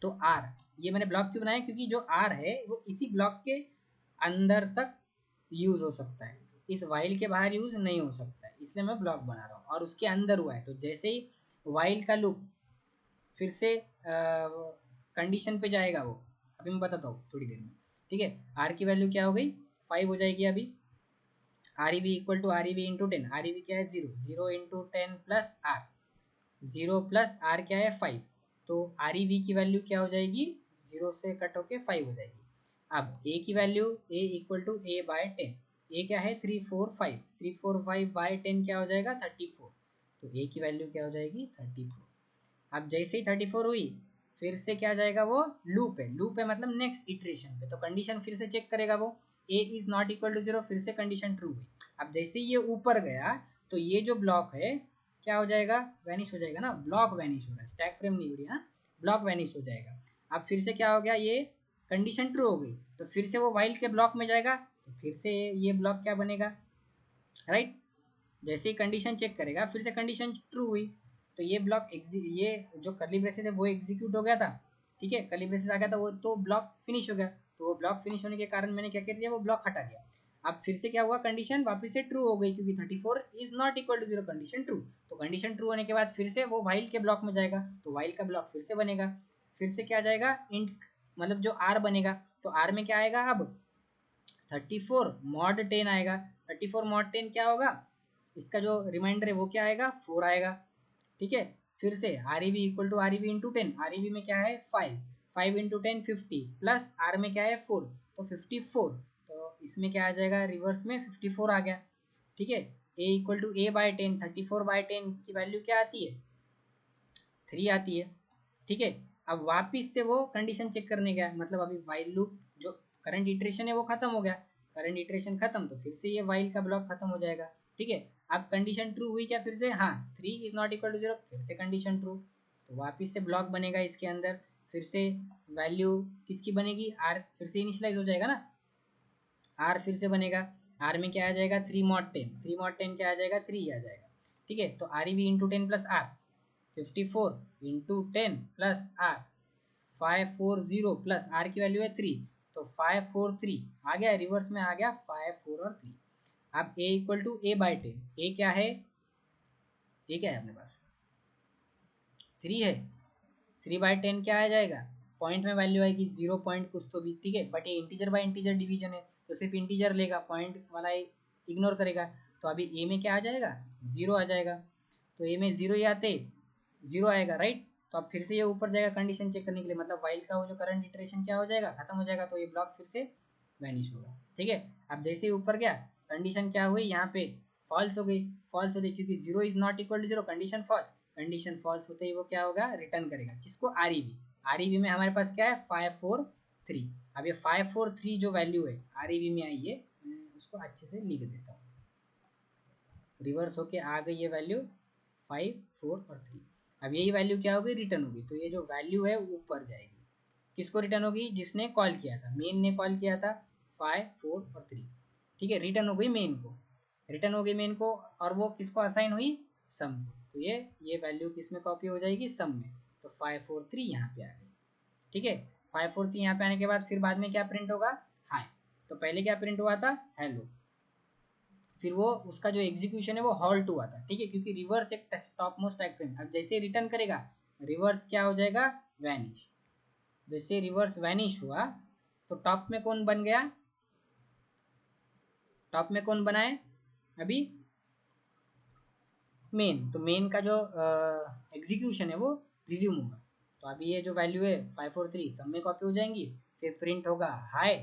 तो आर, ये मैंने ब्लॉक क्यों बनाया, क्योंकि जो आर है वो इसी ब्लॉक के अंदर तक यूज हो सकता है, इस वाइल के बाहर यूज नहीं हो सकता है, इसलिए मैं ब्लॉक बना रहा हूँ। और उसके अंदर हुआ है, तो जैसे ही वाइल का लूप फिर से कंडीशन पे जाएगा वो, अभी मैं बताता हूँ थोड़ी देर में। ठीक है, आर की वैल्यू क्या हो गई, 5 हो जाएगी। अभी R E V equal to R E V into 10, R E V क्या है 0, 0 into 10 plus R, 0 plus R क्या है 5, तो आर ई वी की वैल्यू क्या हो जाएगी, 0 से कट होके 5 हो जाएगी। अब ए की value, A equal to A by 10, A क्या है 3 4 5, 3 4 5 बाय 10 क्या हो जाएगा 34, तो ए की वैल्यू क्या हो जाएगी 34। अब जैसे ही 34 हुई, फिर से क्या जाएगा, वो लूप है, लूप है मतलब नेक्स्ट इटरेशन पे, तो कंडीशन फिर से चेक करेगा वो, ए इज नॉट इक्वल टू 0, फिर से कंडीशन ट्रू हुई। अब जैसे ये ऊपर गया तो ये जो ब्लॉक है क्या हो जाएगा, वैनिश हो जाएगा ना, ब्लॉक वैनिश हो रहा है, स्टैक फ्रेम नहीं हो रही, हाँ ब्लॉक वैनिश हो जाएगा। अब फिर से क्या हो गया, ये कंडीशन ट्रू हो गई, तो फिर से वो वाइल के ब्लॉक में जाएगा, तो फिर से ये ब्लॉक क्या बनेगा, राइट। जैसे ही कंडीशन चेक करेगा फिर से कंडीशन ट्रू हुई, तो ये ब्लॉक ये जो कर्ली ब्रेसेस है वो एग्जीक्यूट हो गया था, ठीक है, कर्ली ब्रेसेस आ गया था वो, तो ब्लॉक फिनिश हो गया, तो वो ब्लॉक फिनिश होने के कारण मैंने क्या कर दिया, वो ब्लॉक हटा दिया। अब फिर से क्या हुआ, कंडीशन वापस से ट्रू हो गई, क्योंकि 34 is not equal to 0, condition true. तो कंडीशन ट्रू होने के बाद फिर से वो वाइल के ब्लॉक में जाएगा, तो वाइल का ब्लॉक फिर से बनेगा, फिर से क्या जाएगा, इंट मतलब जो आर बनेगा, तो आर में क्या आएगा अब 34 मॉड 10 आएगा, 34 मॉड 10 क्या होगा, इसका जो रिमाइंडर है वो क्या आएगा, 4 आएगा, ठीक है। फिर से R E V equal to R E V into 10, R E V में क्या है 5, 5 इंटू 10 50, प्लस आर में क्या है 4, तो 54, तो इसमें क्या आ जाएगा, रिवर्स में 54 आ गया, ठीक है। A equal to A by 10, 34 by 10 की वैल्यू क्या आती है, 3 आती है, ठीक है। अब वापिस से वो कंडीशन चेक करने गया, मतलब अभी वाइल लूप जो करंट इटरेशन है वो खत्म हो गया, करंट इटरेशन खत्म, तो फिर से ये वाइल का ब्लॉक खत्म हो जाएगा, ठीक है। अब कंडीशन ट्रू हुई क्या, फिर से हाँ 3 इज नॉट इक्वल टू 0, फिर से कंडीशन ट्रू, तो वापिस से ब्लॉक बनेगा इसके अंदर, फिर से वैल्यू किसकी बनेगी, आर फिर से इनिशलाइज हो जाएगा ना, आर फिर से बनेगा, आर में क्या आ जाएगा 3 मॉड 10, 3 मॉड 10 क्या आ जाएगा 3 आ जाएगा, ठीक है। तो R E V into 10 plus R, 54 into 10 plus R, 540 plus R की वैल्यू है 3, तो 543 आ गया, रिवर्स में आ गया 5 4 और 3। अब ए equal to A by 10, A क्या है, ए क्या है अपने पास 3 है, 3/10 क्या आ जाएगा, पॉइंट में वैल्यू आएगी 0 पॉइंट कुछ तो भी, ठीक है, बट ये इंटीजर बाय इंटीजर डिवीजन है, तो सिर्फ इंटीजर लेगा, पॉइंट वाला इग्नोर करेगा, तो अभी ए में क्या आ जाएगा 0 आ जाएगा, तो ए में 0 ही आते 0 आएगा, राइट। तो अब फिर से ये ऊपर जाएगा कंडीशन चेक करने के लिए, मतलब वाइल का वो जो करंट इटरेशन क्या हो जाएगा, खत्म हो जाएगा, तो ये ब्लॉक फिर से वैनिश होगा, ठीक है। अब जैसे ही ऊपर गया कंडीशन क्या हुई, यहाँ पे फॉल्स हो गई, फॉल्स हो गई क्योंकि 0 is not equal to 0, condition false, condition false होते ही वो क्या होगा, रिटर्न करेगा किसको, R E V, R E V में हमारे पास क्या है 543, अब ये 543 जो वैल्यू है आर ई वी में आई है, मैं उसको अच्छे से लिख देता हूँ, रिवर्स होके आ गई ये वैल्यू 5 4 और 3। अब यही वैल्यू क्या होगी, रिटर्न होगी, तो ये जो वैल्यू है ऊपर जाएगी, किसको रिटर्न होगी, जिसने कॉल किया था, मेन ने कॉल किया था 5 4 और 3, ठीक है, रिटर्न हो गई मेन को, रिटर्न हो गई मेन को, और वो किसको असाइन हुई, सम को, तो ये वैल्यू किस में कॉपी हो जाएगी, सम में, तो 543 यहाँ पे आ गई, ठीक है। 543 यहाँ पे आने के बाद फिर बाद में क्या प्रिंट होगा, हाई, तो पहले क्या प्रिंट हुआ था, हेलो, फिर वो उसका जो एग्जीक्यूशन है वो हॉल्ट हुआ था, ठीक है, क्योंकि रिवर्स एक टॉप मोस्ट टैग फ्रेम, अब जैसे रिटर्न करेगा रिवर्स क्या हो जाएगा, वैनिश, जैसे रिवर्स वैनिश हुआ तो टॉप में कौन बन गया, टॉप में कौन बना है अभी, मेन, तो मेन का जो एग्जीक्यूशन है वो रिज्यूम होगा, तो अभी ये जो वैल्यू है 543 सब में कॉपी हो जाएंगी, फिर प्रिंट होगा हाई,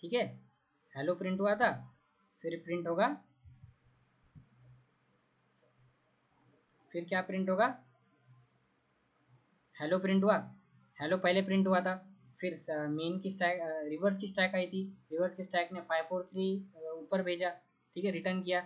ठीक है, हेलो प्रिंट हुआ था, फिर प्रिंट होगा, फिर क्या प्रिंट होगा, हेलो प्रिंट हुआ, हेलो पहले प्रिंट हुआ था, फिर मेन की स्टैक रिवर्स की स्टैक आई थी, रिवर्स की स्टैक ने 543 ऊपर भेजा, ठीक है, रिटर्न किया,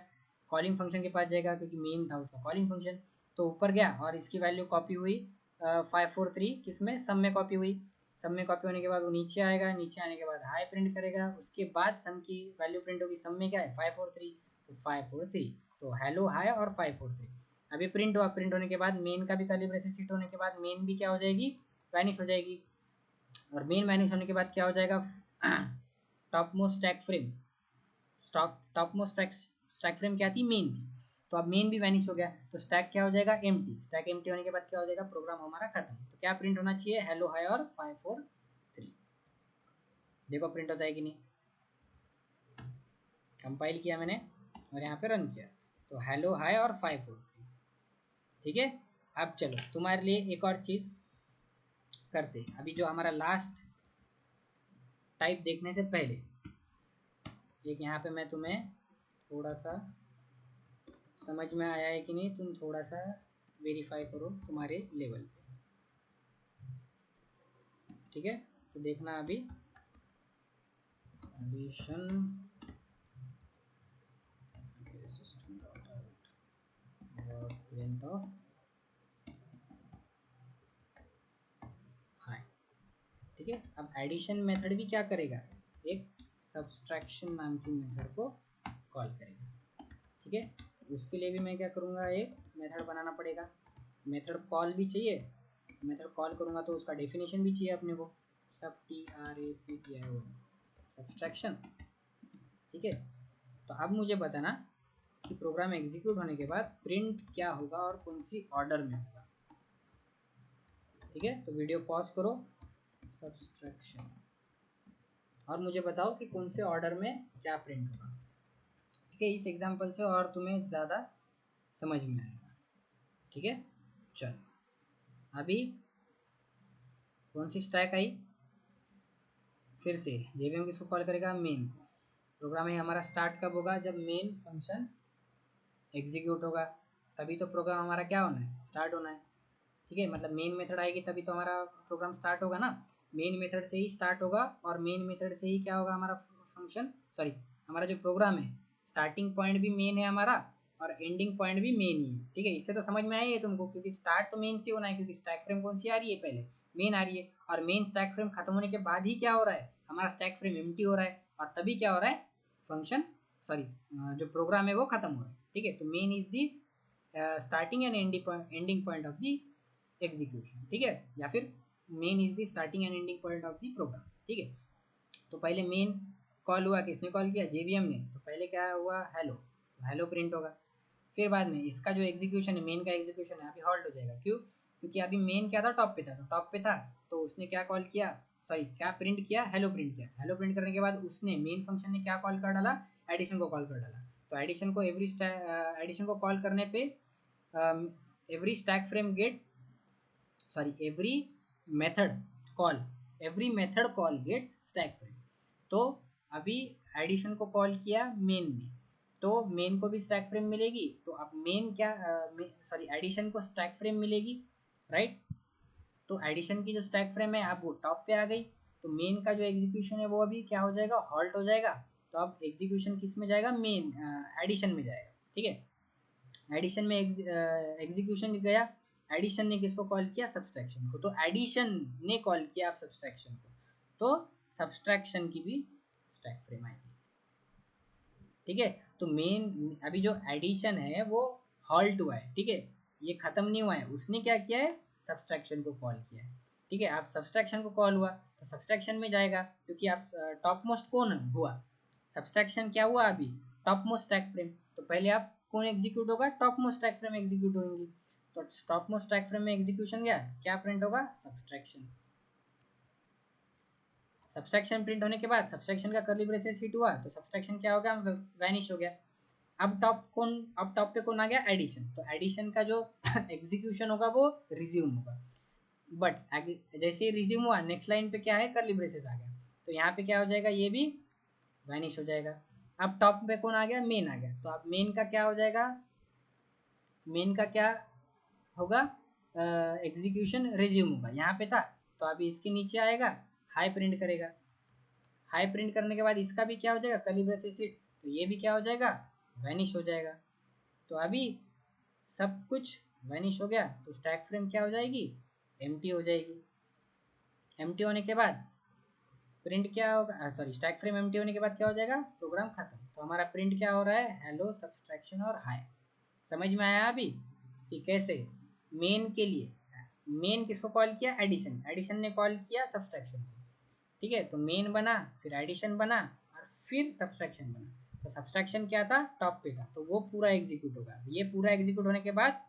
कॉलिंग फंक्शन के पास जाएगा क्योंकि मेन था उसका कॉलिंग फंक्शन, तो ऊपर गया और इसकी वैल्यू कॉपी हुई 543 किसमें, सब में कॉपी हुई, सब में कॉपी होने के बाद वो नीचे आएगा, नीचे आने के बाद हाई प्रिंट करेगा, उसके बाद सम की वैल्यू प्रिंट होगी, सम में क्या है 543, तो 543, तो हेलो हाई और 543, अभी प्रिंट हुआ, प्रिंट होने के बाद मेन का भी कर्ली ब्रेसेस हिट होने के बाद मेन भी क्या हो जाएगी, वैनिश हो जाएगी, और मेन वैनिश होने के बाद क्या हो जाएगा, top most stack frame, stock top most stack frame क्या थी, मेन थी, तो अब मेन भी वैनिश हो गया, तो स्टैक क्या हो जाएगा, एम्प्टी, स्टैक एम्प्टी होने के बाद क्या हो जाएगा, प्रोग्राम हमारा खत्म, तो क्या प्रिंट होना चाहिए, हेलो हाई और 543, देखो प्रिंट होता है कि नहीं, कंपाइल किया मैंने और यहाँ पे रन किया, तो हेलो हाई और 543, ठीक है। अब चलो तुम्हारे लिए एक और चीज़ करते, अभी जो हमारा लास्ट टाइप देखने से पहले एक यहाँ पे मैं तुम्हें थोड़ा सा, समझ में आया है कि नहीं, तुम थोड़ा सा वेरीफाई करो तुम्हारे लेवल पे, ठीक है, तो देखना अभी addition system dot out print of hi. ठीक है, अब एडिशन मेथड भी क्या करेगा, एक सब्सट्रैक्शन नाम की मेथड को कॉल करेगा। ठीक है, उसके लिए भी मैं क्या करूँगा, एक मेथड बनाना पड़ेगा। मेथड कॉल भी चाहिए, मेथड कॉल करूँगा तो उसका डेफिनेशन भी चाहिए अपने को, सब TRACTION सब्सट्रैक्शन। ठीक है, तो अब मुझे बताना कि प्रोग्राम एग्जीक्यूट होने के बाद प्रिंट क्या होगा और कौन सी ऑर्डर में होगा। ठीक है, तो वीडियो पॉज करो, सब्सट्रैक्शन, और मुझे बताओ कि कौन से ऑर्डर में क्या प्रिंट होगा। ठीक है, इस एग्जांपल से और तुम्हें ज़्यादा समझ में आएगा। ठीक है, चलो अभी कौन सी स्टैक आई, फिर से जेवीएम किसको कॉल करेगा, मेन को। प्रोग्राम है हमारा स्टार्ट कब होगा, जब मेन फंक्शन एग्जीक्यूट होगा, तभी तो प्रोग्राम हमारा क्या होना है, स्टार्ट होना है। ठीक है, मतलब मेन मेथड आएगी तभी तो हमारा प्रोग्राम स्टार्ट होगा ना। मेन मेथड से ही स्टार्ट होगा और मेन मेथड से ही क्या होगा, हमारा फंक्शन, सॉरी हमारा जो प्रोग्राम है, स्टार्टिंग पॉइंट भी मेन है हमारा और एंडिंग पॉइंट भी मेन ही है। ठीक है, इससे तो समझ में आई है तुमको, क्योंकि स्टार्ट तो मेन से होना है, क्योंकि स्टैक फ्रेम कौन सी आ रही है, पहले मेन आ रही है, और मेन स्टैक फ्रेम खत्म होने के बाद ही क्या हो रहा है, हमारा स्टैक फ्रेम एम्प्टी हो रहा है, और तभी क्या हो रहा है, फंक्शन, सॉरी जो प्रोग्राम है वो खत्म हो रहा है। ठीक है, तो main is the starting and ending point of the execution. ठीक है, या फिर main is the starting and ending point of the program. ठीक है, तो पहले मेन कॉल हुआ, किसने कॉल किया, जेवीएम ने, तो पहले क्या हुआ, हेलो, तो हेलो प्रिंट होगा। फिर बाद में इसका जो एग्जीक्यूशन है, मेन का एग्जीक्यूशन है, अभी हॉल्ट हो जाएगा। क्यों, क्योंकि अभी मेन क्या था, टॉप पे था, तो टॉप पे था तो उसने क्या कॉल किया, सॉरी क्या प्रिंट किया, हेलो प्रिंट किया। हेलो प्रिंट करने के बाद उसने मेन फंक्शन ने क्या कॉल कर डाला, एडिशन को कॉल कर डाला। तो एडिशन को एडिशन को कॉल करने पे every stack frame get, sorry every method call gets stack frame। तो अभी एडिशन को कॉल किया मेन में, तो मेन को भी स्टैक फ्रेम मिलेगी, तो अब मेन क्या, सॉरी एडिशन को स्टैक फ्रेम मिलेगी, राइट। तो एडिशन की जो स्टैक फ्रेम है अब वो टॉप पे आ गई, तो मेन का जो एग्जीक्यूशन है वो अभी क्या हो जाएगा, हॉल्ट हो जाएगा। तो अब एग्जीक्यूशन किस में जाएगा, मेन एडिशन में जाएगा। ठीक है, एडिशन में एग्जीक्यूशन गया, एडिशन ने किसको कॉल किया, सब्सट्रैक्शन को, तो एडिशन ने कॉल किया आप सब्सट्रैक्शन को, तो सब्सट्रैक्शन की भी स्टैक फ्रेम आएगी। ठीक है, तो मेन अभी जो एडिशन है वो हॉल्ट हुआ है। ठीक है, ये खत्म नहीं हुआ है, उसने क्या किया है, सब्सट्रैक्शन को कॉल किया है। ठीक है, आप सब्सट्रैक्शन को कॉल हुआ तो सब्सट्रैक्शन में जाएगा, क्योंकि आप टॉप मोस्ट कौन हुआ, सब्सट्रैक्शन क्या हुआ अभी, टॉप मोस्ट स्टैक फ्रेम, तो पहले आप कौन एग्जीक्यूट होगा, top most stack frame execute होंगी। तो टॉप मोस्ट स्टैक फ्रेम में एग्जीक्यूशन गया, क्या प्रिंट होगा, सब्सट्रैक्शन। सब्सट्रैक्शन प्रिंट होने के बाद सब्सट्रैक्शन का कर्ली ब्रेसेस हिट हुआ, तो सब्सट्रैक्शन क्या हो गया, वैनिश हो गया। अब टॉप पे कौन आ गया, एडिशन, तो एडिशन का जो एग्जीक्यूशन होगा वो रिज्यूम होगा। बट जैसे ही रिज्यूम हुआ, नेक्स्ट लाइन पे क्या है, कर्ली ब्रेसेस आ गया, तो यहाँ पे क्या हो जाएगा, ये भी वैनिश हो जाएगा। अब टॉप पे कौन आ गया, मेन आ गया, तो अब मेन का क्या हो जाएगा, मेन का क्या होगा, एग्जीक्यूशन रिज्यूम होगा, यहाँ पे था, तो अभी इसके नीचे आएगा, हाई प्रिंट करेगा। हाई प्रिंट करने के बाद इसका भी क्या हो जाएगा, कर्ली ब्रेसेस हिट, तो ये भी क्या हो जाएगा, वैनिश हो जाएगा। तो अभी सब कुछ वैनिश हो गया, तो स्टैक फ्रेम क्या हो जाएगी, एम्प्टी हो जाएगी। एम्प्टी होने के बाद प्रिंट क्या होगा, सॉरी स्टैक फ्रेम एम्प्टी होने के बाद क्या हो जाएगा, प्रोग्राम खत्म। तो हमारा प्रिंट क्या हो रहा है, हेलो सब्सट्रैक्शन और हाई। समझ में आया अभी कि कैसे मेन के लिए, मेन किसको कॉल किया, एडिशन, एडिशन ने कॉल किया सब्सट्रैक्शन को। ठीक है, तो मेन बना, फिर एडिशन बना, और फिर सब्सट्रैक्शन बना। तो सब्सट्रैक्शन क्या था, टॉप पे था, तो वो पूरा एग्जीक्यूट होगा। ये पूरा एग्जीक्यूट होने के बाद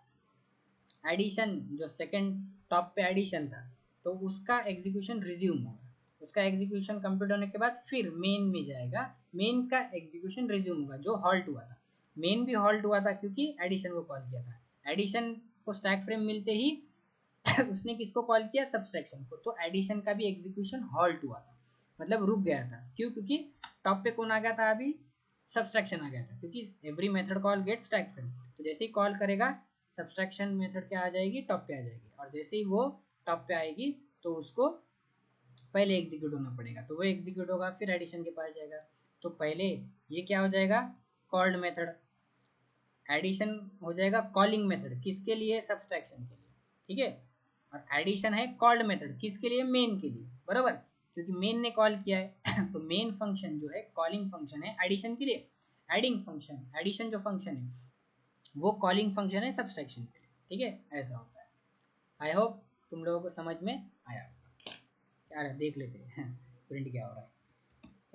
एडिशन, जो सेकंड टॉप पे एडिशन था, तो उसका एग्जीक्यूशन रिज्यूम होगा। उसका एग्जीक्यूशन कंप्लीट होने के बाद फिर मेन में जाएगा, मेन का एग्जीक्यूशन रिज्यूम होगा, जो हॉल्ट हुआ था। मेन भी हॉल्ट हुआ था क्योंकि एडिशन को कॉल किया था। एडिशन को स्टैक फ्रेम मिलते ही उसने किसको कॉल किया, सब्सट्रैक्शन को, तो एडिशन का भी एग्जीक्यूशन हॉल्ट हुआ था, मतलब रुक गया था। क्यों, क्योंकि टॉप पे कौन आ गया था, अभी सब्सट्रैक्शन आ गया था, क्योंकि every method call get stack frame, तो जैसे ही कॉल करेगा सब्सट्रैक्शन मेथड क्या आ जाएगी, टॉप पे आ जाएगी, और जैसे ही वो टॉप पे आएगी तो उसको पहले एग्जीक्यूट होना पड़ेगा, तो वो एग्जीक्यूट होगा फिर एडिशन के पास जाएगा। तो पहले ये क्या हो जाएगा, कॉल्ड मेथड, एडिशन हो जाएगा कॉलिंग मेथड, किसके लिए, सब्सट्रैक्शन के लिए, ठीक है। और एडिशन है कॉल्ड मेथड, किसके लिए, मेन के लिए, बराबर, क्योंकि मेन ने कॉल किया है तो मेन फंक्शन जो है कॉलिंग फंक्शन है एडिशन के लिए, एडिंग फंक्शन, एडिशन जो फंक्शन है वो कॉलिंग फंक्शन है सब्सट्रैक्शन के लिए, ठीक है, ऐसा होता है। आई होप तुम लोगों को समझ में आया होगा। यार देख लेते हैं प्रिंट क्या हो रहा है,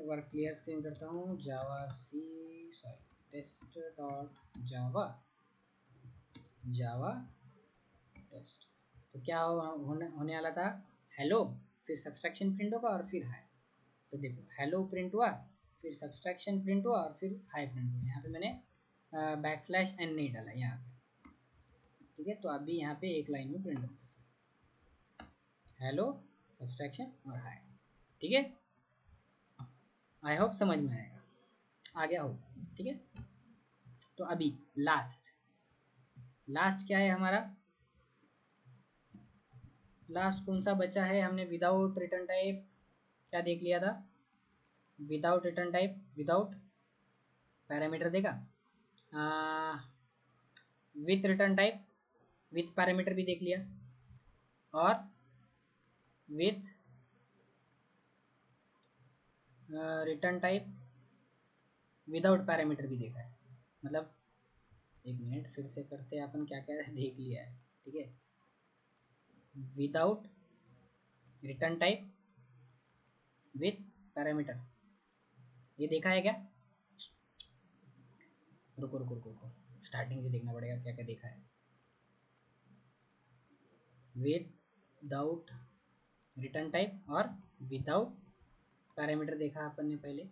एक बार क्लियर स्क्रीन करता हूँ, Java C sorry test dot Java, Java test. तो क्या होने वाला था, हेलो, फिर सब्सट्रैक्शन प्रिंट होगा और फिर हाई। तो देखो हेलो प्रिंट हुआ, फिर सब्सट्रैक्शन प्रिंट हुआ और फिर हाई प्रिंट हुआ। यहाँ पे मैंने बैकस्लैश एन नहीं डाला यहाँ पे, ठीक है। तो अभी यहाँ पे एक लाइन में प्रिंट होगा हेलो, सब्सट्रैक्शन और हाई, ठीक है। आई होप समझ में आएगा, आ गया होगा, ठीक है। तो अभी लास्ट, लास्ट क्या है हमारा, लास्ट कौन सा बचा है, हमने विदाउट रिटर्न टाइप क्या देख लिया था, without return type, without parameter देगा, with return type, with parameter भी देख लिया, और with return type without parameter भी देखा है। मतलब एक मिनट फिर से करते हैं अपन, क्या क्या देख लिया है, ठीक है। Without return type with parameter, ये देखा है क्या, रुको रुको रुको रुको, स्टार्टिंग से देखना पड़ेगा क्या क्या देखा है। विदाउट रिटर्न टाइप और विदाउट पैरामीटर देखा अपन ने पहले,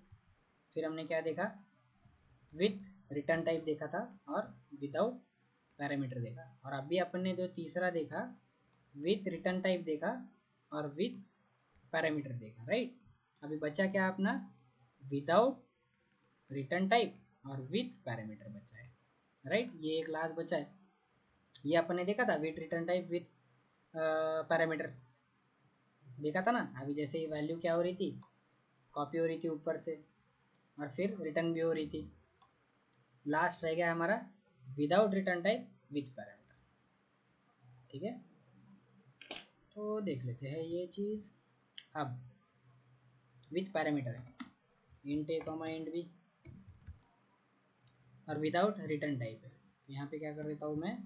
फिर हमने क्या देखा, विथ रिटर्न टाइप देखा था और विदाउट पैरामीटर देखा, और अभी अपन ने जो तीसरा देखा विथ रिटर्न टाइप देखा और विथ पैरामीटर देखा, राइट। अभी बचा क्या अपना, विदाउट रिटर्न टाइप और विथ पैरामीटर बचा है, राइट। ये एक लास्ट बचा है, ये अपन ने देखा था with return type with parameter देखा था ना। अभी जैसे ही वैल्यू क्या हो रही थी, कॉपी हो रही थी ऊपर से और फिर रिटर्न भी हो रही थी। लास्ट रह गया हमारा without return type with parameter, ठीक है। तो देख लेते हैं ये चीज़। अब विथ पैरामीटर है, इंट ए कॉमा इंट बी, और विदाउट रिटर्न टाइप है। यहाँ पे क्या कर देता हूँ मैं,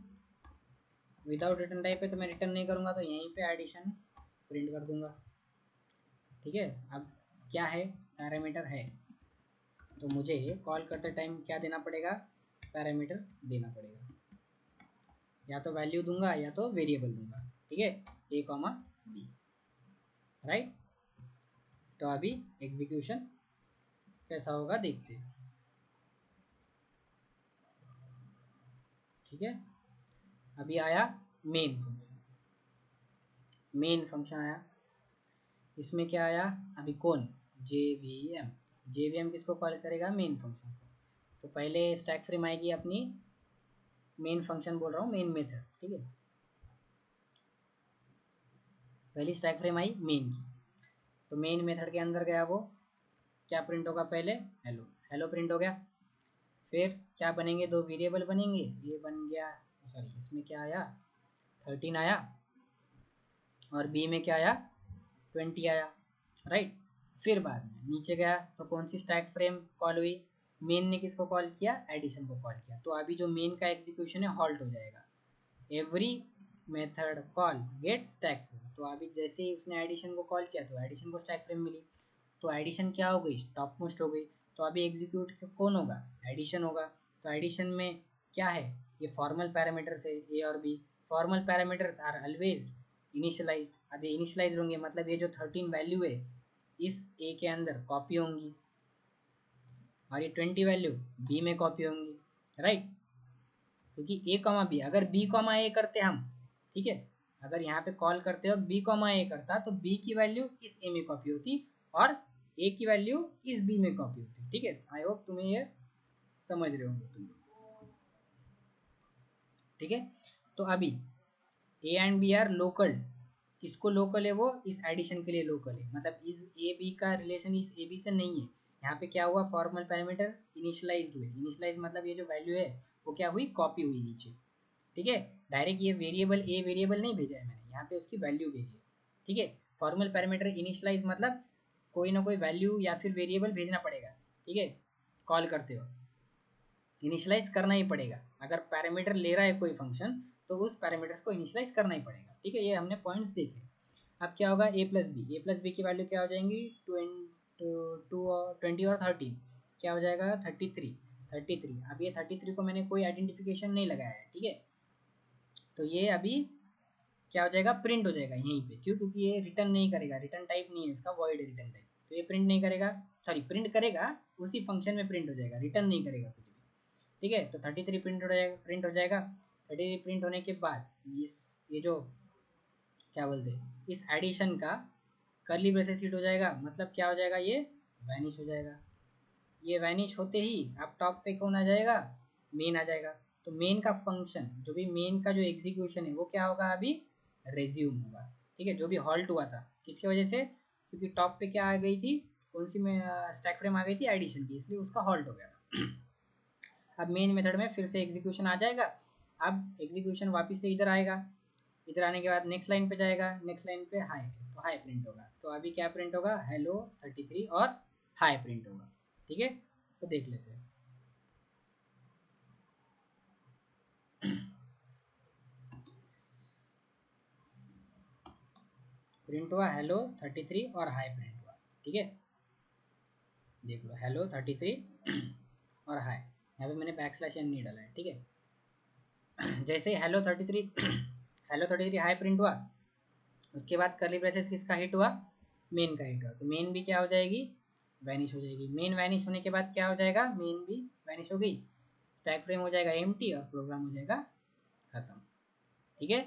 विदाउट रिटर्न टाइप है तो मैं रिटर्न नहीं करूँगा, तो यहीं पे एडिशन प्रिंट कर दूंगा, ठीक है। अब क्या है, पैरामीटर है, तो मुझे कॉल करते टाइम क्या देना पड़ेगा, पैरामीटर देना पड़ेगा, या तो वैल्यू दूंगा या तो वेरिएबल दूंगा, ठीक है, ए कॉमा बी, राइट। तो अभी एग्जीक्यूशन कैसा होगा देखते हैं, ठीक है। अभी आया मेन फंक्शन, मेन फंक्शन आया, इसमें क्या आया, अभी कौन, JVM, JVM किसको कॉल करेगा, मेन फंक्शन को। तो पहले स्टैक फ्रेम आएगी अपनी, मेन फंक्शन बोल रहा हूँ, मेन मेथड, ठीक है। पहली स्टैक फ्रेम आई मेन की, तो मेन मेथड के अंदर गया वो क्या प्रिंट होगा, पहले हेलो, हेलो प्रिंट हो गया। फिर क्या बनेंगे, दो वेरिएबल बनेंगे, ये बन गया, सॉरी इसमें क्या आया 13 आया, और बी में क्या आया 20 आया, राइट। फिर बाद में नीचे गया तो कौन सी स्टैक फ्रेम कॉल हुई, मेन ने किसको कॉल किया, एडिशन को कॉल किया। तो अभी जो मेन का एग्जीक्यूशन है हॉल्ट हो जाएगा, every method call get stack frame. तो अभी जैसे ही उसने एडिशन को कॉल किया तो एडिशन को स्टैक फ्रेम मिली, तो एडिशन क्या हो गई, टॉप मोस्ट हो गई। तो अभी एग्जीक्यूट कौन होगा, एडिशन होगा। तो एडिशन में क्या है, ये फॉर्मल पैरामीटर्स है ए और B, formal parameters are always initialized. अभी इनिशियलाइज होंगे मतलब ये जो 13 वैल्यू है इस ए के अंदर कॉपी होंगी, और ये 20 वैल्यू बी में कॉपी होंगी, राइट। क्योंकि ए कॉमा बी, अगर बी कॉमा ए करते हम, ठीक है, अगर यहाँ पे कॉल करते हो बी कॉमा ए करता तो बी की वैल्यू इस ए में कॉपी होती और ए की वैल्यू इस बी में कॉपी होती, ठीक है। आई होप तुम्हें ये समझ रहे होंगे तुम लोग, ठीक है। तो अभी A and B are local किसको लोकल है, वो इस एडिशन के लिए लोकल है, मतलब इस ए बी का रिलेशन इस ए बी से नहीं है। यहाँ पे क्या हुआ, फॉर्मल पैरामीटर इनिशियलाइज्ड हुए, इनिशियलाइज मतलब ये जो वैल्यू है वो क्या हुई, कॉपी हुई नीचे, ठीक है। डायरेक्ट ये वेरिएबल ए वेरिएबल नहीं भेजा है मैंने, यहाँ पे उसकी वैल्यू भेजी है, ठीक है। फॉर्मल पैरामीटर इनिशियलाइज मतलब कोई ना कोई वैल्यू या फिर वेरिएबल भेजना पड़ेगा, ठीक है, कॉल करते हो इनिशियलाइज करना ही पड़ेगा। अगर पैरामीटर ले रहा है कोई फंक्शन तो उस पैरामीटर्स को इनिशियलाइज करना ही पड़ेगा, ठीक है। ये हमने पॉइंट्स देखे। अब क्या होगा, ए प्लस बी की वैल्यू क्या हो जाएंगी, 20 और 13, क्या हो जाएगा 33। अब ये 33 को मैंने कोई आइडेंटिफिकेशन नहीं लगाया है, ठीक है। तो ये अभी क्या हो जाएगा, प्रिंट हो जाएगा यहीं पे, क्यों, क्योंकि ये रिटर्न नहीं करेगा, रिटर्न टाइप नहीं है इसका, वॉइड है रिटर्न टाइप, तो ये प्रिंट नहीं करेगा, सॉरी प्रिंट करेगा, उसी फंक्शन में प्रिंट हो जाएगा, रिटर्न नहीं करेगा कुछ भी, ठीक है। तो 33 प्रिंट हो जाएगा 33 प्रिंट होने के बाद इस ये जो क्या बोलते हैं, इस एडिशन का करली ब्रेसेस हिट हो जाएगा, मतलब क्या हो जाएगा, ये वैनिश हो जाएगा। ये वैनिश होते ही अब टॉप पे कौन आ जाएगा, मेन आ जाएगा। तो मेन का फंक्शन, जो भी मेन का जो एग्जीक्यूशन है वो क्या होगा, अभी रेज्यूम होगा, ठीक है। जो भी हॉल्ट हुआ था किसकी वजह से, क्योंकि टॉप पे क्या आ गई थी, कौन सी में स्टैक फ्रेम आ गई थी, एडिशन की, इसलिए उसका हॉल्ट हो गया था। अब मेन मेथड में फिर से एग्जीक्यूशन आ जाएगा। अब एग्जीक्यूशन वापस से इधर आएगा, इधर आने के बाद नेक्स्ट लाइन पे जाएगा, नेक्स्ट लाइन पे हाई है तो हाई प्रिंट होगा। तो अभी क्या प्रिंट होगा, हेलो 33 और हाई प्रिंट होगा, ठीक है। तो देख लेते हैं। प्रिंट हुआ हेलो 33 और हाई प्रिंट हुआ, ठीक है। देख लो हेलो 33 और हाई, यहाँ पे मैंने बैक स्लैश एन नहीं डाला है, ठीक है। जैसे ही हेलो 33 हेलो 33 हाई प्रिंट हुआ, उसके बाद करली ब्रेसेस किसका हिट हुआ, मेन का हिट हुआ, तो मेन भी क्या हो जाएगी, वैनिश हो जाएगी। मेन वैनिश होने के बाद क्या हो जाएगा, मेन भी वैनिश हो गई, स्टैक फ्रेम हो जाएगा एम्प्टी और प्रोग्राम हो जाएगा खत्म, ठीक है।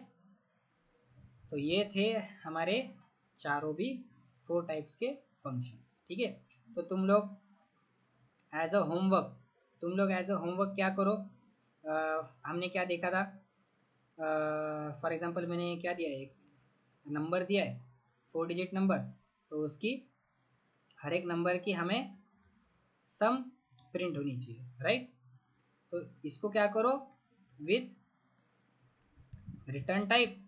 तो ये थे हमारे चारों भी 4 टाइप्स के फंक्शंस, ठीक है। तो तुम लोग एज अ होमवर्क क्या करो, हमने क्या देखा था, फॉर एग्जांपल मैंने क्या दिया है, एक नंबर दिया है 4 डिजिट नंबर, तो उसकी हर एक नंबर की हमें सम प्रिंट होनी चाहिए, राइट। तो इसको क्या करो, विथ रिटर्न टाइप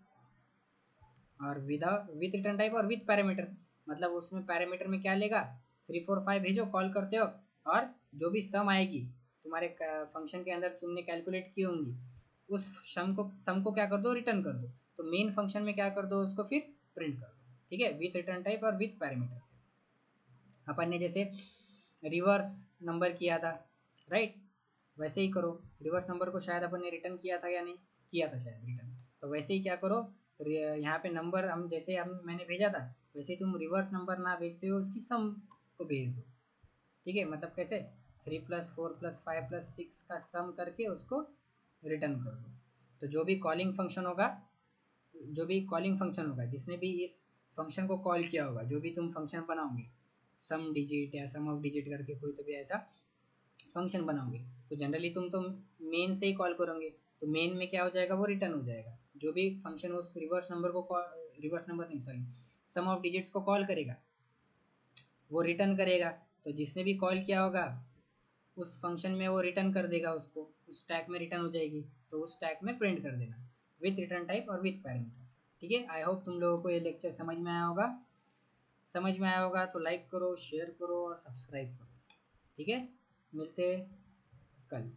और विथ रिटर्न टाइप और विथ पैरामीटर, मतलब उसमें पैरामीटर में क्या लेगा, 3 4 5 भेजो कॉल करते हो, और जो भी सम आएगी तुम्हारे फंक्शन के अंदर तुमने कैलकुलेट की होंगी, उस सम को क्या कर दो, रिटर्न कर दो। तो मेन फंक्शन में क्या कर दो, उसको फिर प्रिंट कर दो, ठीक है, विथ रिटर्न टाइप और विथ पैरामीटर से। अपन ने जैसे रिवर्स नंबर किया था, राइट, वैसे ही करो। रिवर्स नंबर को शायद अपन ने रिटर्न किया था या नहीं, किया था शायद रिटर्न, तो वैसे ही क्या करो, यहाँ पे नंबर हम जैसे हम मैंने भेजा था, वैसे ही तुम रिवर्स नंबर ना भेजते हो उसकी सम को भेज दो, ठीक है। मतलब कैसे, 3 + 4 + 5 + 6 का सम करके उसको रिटर्न कर दो। तो जो भी कॉलिंग फंक्शन होगा जिसने भी इस फंक्शन को कॉल किया होगा, जो भी तुम फंक्शन बनाओगे, सम डिजिट या सम ऑफ डिजिट करके कोई तो भी ऐसा फंक्शन बनाओगे, तो जनरली तुम तो मेन से ही कॉल करोगे, तो मेन में क्या हो जाएगा, वो रिटर्न हो जाएगा। जो भी फंक्शन उस रिवर्स नंबर नहीं सॉरी सम ऑफ डिजिट्स को कॉल करेगा वो रिटर्न करेगा। तो जिसने भी कॉल किया होगा उस फंक्शन में वो रिटर्न कर देगा, उसको उस टैग में रिटर्न हो जाएगी, तो उस टैग में प्रिंट कर देना विथ रिटर्न टाइप और विथ पैरामीटर्स, ठीक है। आई होप तुम लोगों को ये लेक्चर समझ में आया होगा। तो लाइक करो, शेयर करो और सब्सक्राइब करो, ठीक है। मिलते कल।